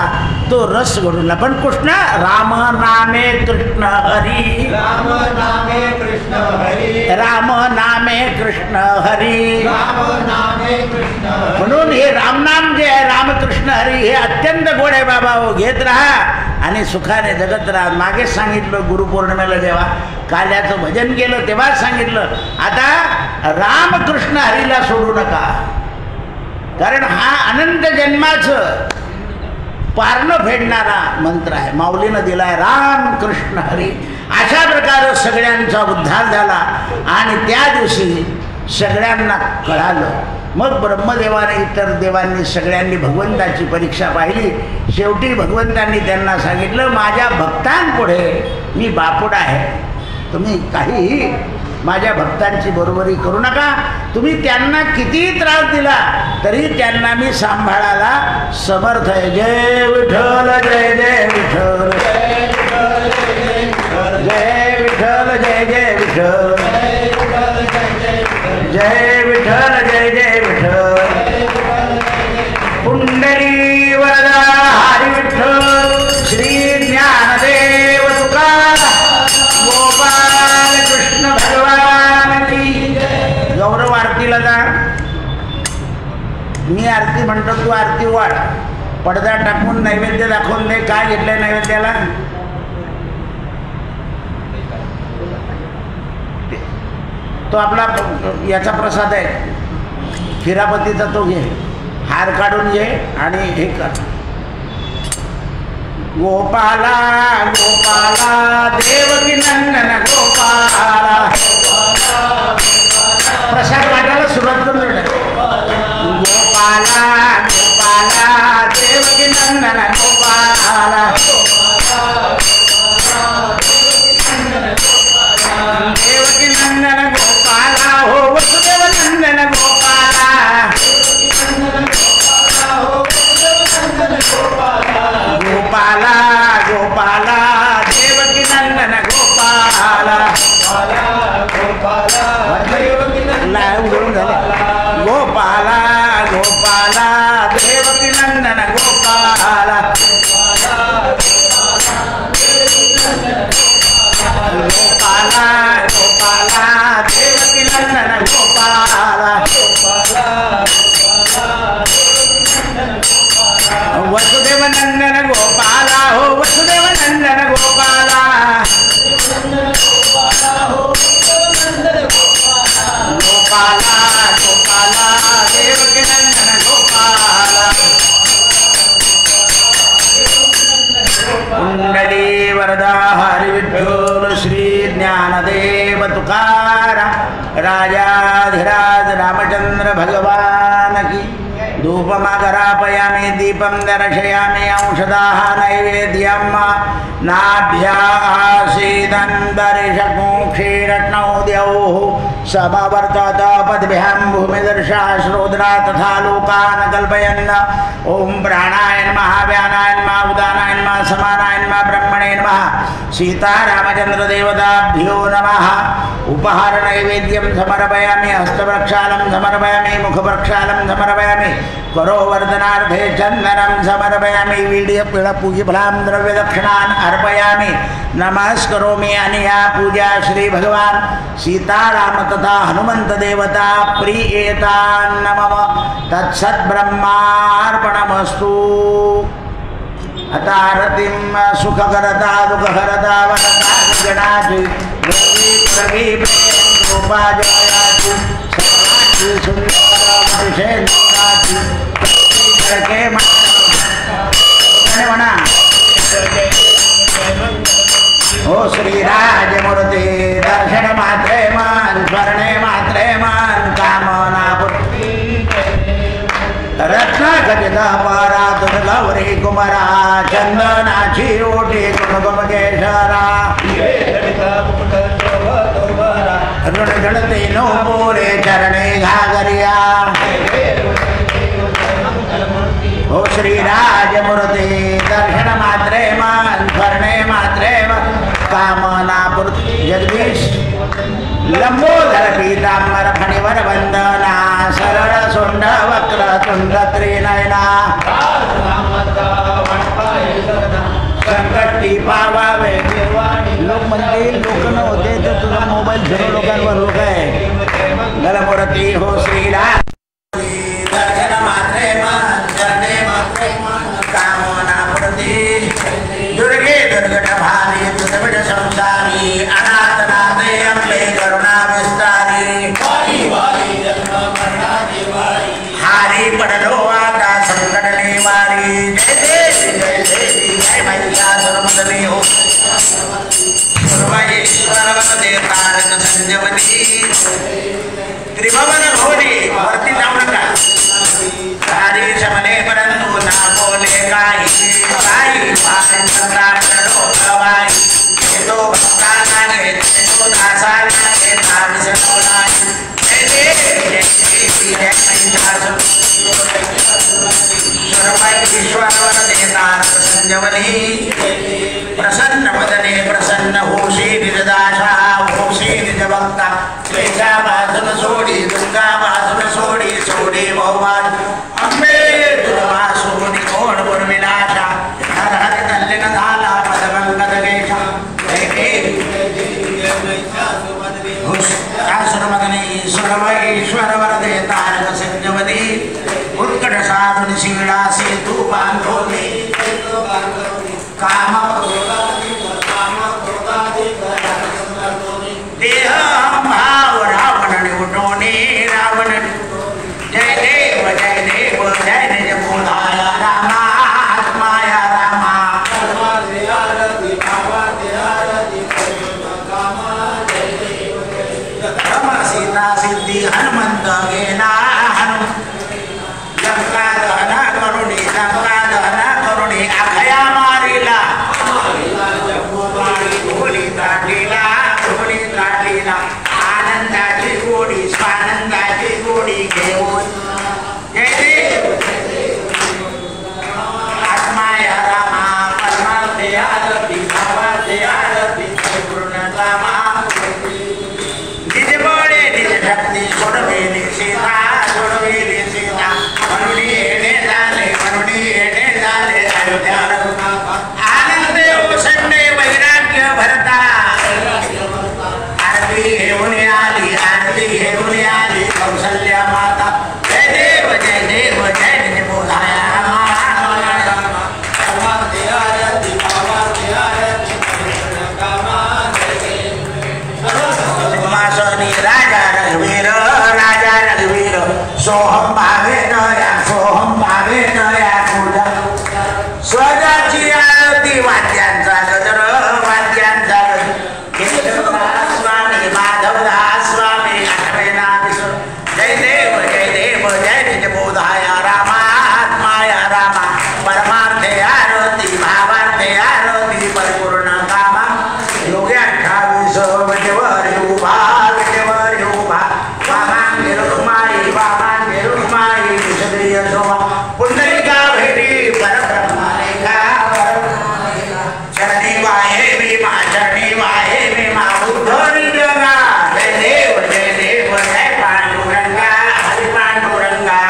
तो रस घडून. पण कृष्ण राम नामे कृष्ण हरी, राम नामे कृष्ण हरी, राम नामे कृष्ण हरी, राम नामे कृष्ण हरी. म्हणून हे रामनाम जे आहे रामकृष्ण हरी हे अत्यंत गोड आहे बाबा. हो, घेत राहा आणि सुखाने जगत राहा. मागेच सांगितलं गुरुपौर्णिमेला जेव्हा काल्याचं भजन केलं तेव्हाच सांगितलं आता रामकृष्ण हरीला सोडू नका, कारण हा अनंत जन्माचं पारणं फेडणारा मंत्र आहे. माऊलीनं दिलाय राम कृष्ण हरी. अशा प्रकारे सगळ्यांचा उद्धार झाला आणि त्या दिवशी सगळ्यांना कळालं. मग ब्रह्मदेवाने इतर देवांनी सगळ्यांनी भगवंताची परीक्षा पाहिली. शेवटी भगवंतांनी त्यांना सांगितलं माझ्या भक्तांपुढे मी बापुडा आहे, तुम्ही काहीही माझ्या भक्तांची बरोबरी करू नका. तुम्ही त्यांना कितीही त्रास दिला तरी त्यांना मी सांभाळायला समर्थ आहे. जय विठ्ठल जय जय विठ्ठल, जय विठ्ठल जय जय विठ्ठल, जय विठ्ठल जय जय विठ्ठल. पुंडरी वरदा हरी विठ्ठल, श्री ज्ञानदेव तुकाराम, गोपाल कृष्ण भगवान की. गौरव आरतीला जा. मी आरती म्हणतो तू आरती वाढ. पडदा टाकून नैवेद्य दाखवून दे. काय घेतलंय नैवेद्याला? तो आपला याचा प्रसाद आहे खिरापतीचा, तो घे. हार काढून घे आणि हे कर. गोपाला गोपाला देवकी नंदन गोपाला. प्रसाद वाटायला सुरुवात करून गोपाला गोपाला देवकी नंदन गोपाला, देवकी नंदन गोपाला हो वसुदेव नंदन गोपाला, गोपाला गोपाला देवकी नंदन गोपाला, गोपाला गोपाला देवकी नंदन गोपाला, गोपाला गोपाला देवकी नंदन गोपाला, वसुदेव नंदन गोपाला हो वसुदेव नंदन गोपाला, गोपाला गोपाला देवकी नंदन गोपाला. कुंडली वरदा हरी विठ्ठल, श्री ज्ञानदेव तुकाराम, राजाधिराज रामचंद्र भगवान की. धूपमागरापयामि दीपं दर्शयामि औषधाः नैवेद्यं नाभ्यासीदन्तरिषकुक्षीरत्नौद्यौः समवर्तत पद्भ्यां भूमिदर्शाश्रोद्रा तथा लोकान् कल्पयन्. ॐ प्राणाय नमः, व्यानाय नमः, उदानाय नमः, समानाय नमः, ब्रह्मणे नमः. सीतारामचन्द्रदेवताभ्यो नमः. उपहार नैवेद्यं समर्पयामि, हस्तप्रक्षालं समर्पयामि, मुखप्रक्षालं समर्पयामि, करोवर्धनार्थे चन्दनं समर्पयामि, वीड्यपिळपूजिफलां द्रव्यदक्षिणान् अर्पयामि. नमस्करोमि. आणि या पूजा श्री भगवान सीताराम तथा हनुमंत देवता प्रियेतान् नमः. तत्सद्ब्रह्मार्पणमस्तु. आता आरतीं सुखकरता दुःखहरता वरदा गणाची रवी रूपाजयाची सर्वाची सुंदरवतिषेंद्राची करके म्हणा हो श्रीराजमूर्ती. दर्शन मात्रे मान, स्मरणे मात्रे मान, कामना पूर्ती. रत्नाखचित परात गौरी कुमारा, चंदनाची ओटी कुमकुमकेशरा. ऋणगणते नो मोरे चरणे घागरिया. हो श्रीराजमूर्ती. दर्शन मात्रे मान, स्मरणे मात्रे कामना पूर्ती. जगदीश लंबोदर पीतांबर फणिवर वंदना सरळ सोंड वक्र तुंड त्रिनयना संकटी पावावे लोक म्हणतील लोक न होते तर तुझा मोबाईल झिरो लोकांवर लोक आहे गलमूर्ती हो श्रीराम दर्शन मात्रे मन चरणे मात्रे मन कामना प्रती दुर्गे दुर्गट भारी दुर्गट संसारी अनाथ नाथे अंबे करुणा विस्तारी हारी पडलो आता संकट निवारी जय जय जय जय महिषासुरमर्दिनी हो सर्वेश्वर वंदे तारक संजीवनी त्रिभुवन भोरी वरती जाऊ नका हरी शमने परंतु ना बोले काही काही पांचराट डोकवाई तो भक्ता नागे तो दासा नागे नाम सनोलाई जय जय जय जय सर्वेश्वर वंदे तारक संजीवनी प्रसन्न वदने प्रसन्न होशी निजदाशा होशी निज भक्ता क्लेशा बाजून सोडी दुर्गा बाजून सोडी सोडी भगवान अंबे तुझा सोडी कोण विनाशा हर हर कल्याण झाला पदगंगत गेशा सर्वेश्वर वरदे तारक संजीवनी उत्कट साधुन शिवडा सेतु बांधोनी काम देह भाव रावण निवटोने रावण जय देव जय निज बोधाया रामा आत्माया रामा राम सीता सिद्धि हनुमंत गेला हनु लंका दहना करुणी अखया मारिला ढोली ताटीला आनंदाची गोडी स्वानंदाची गोडी घेऊन जय देव आत्माया रामा परमार्थे आरती भावार्थे आरती पूर्ण कामा निज बळे निज शक्ती सोडवेली सीता म्हणून येणे झाले अयोध्या आनंद ओसंडे वैराग्य भरता आरती घेऊन आली कौशल्या माता जय देव जय निज बोधाया सिंहासनी राजा रघुवीर सोहम भावे नया पूजा स्वजाची आरती वाद्यांचा गजर स्वामी माधवदास स्वामी जय देव जय निज बोधाया रामा आत्माया रामा परमार्थे आरती भावार्थे आरती परिपूर्ण कामा योगी 28 विटेवर उभा वामांगे रुक्माई क्षत्रिय शोभा पुंडलिका भेटी परब्रह्मलेखा चरणी वाहे भीमा बुद्धोरी जगा जय देव जय पांडुरंगा हरि पांडुरंगा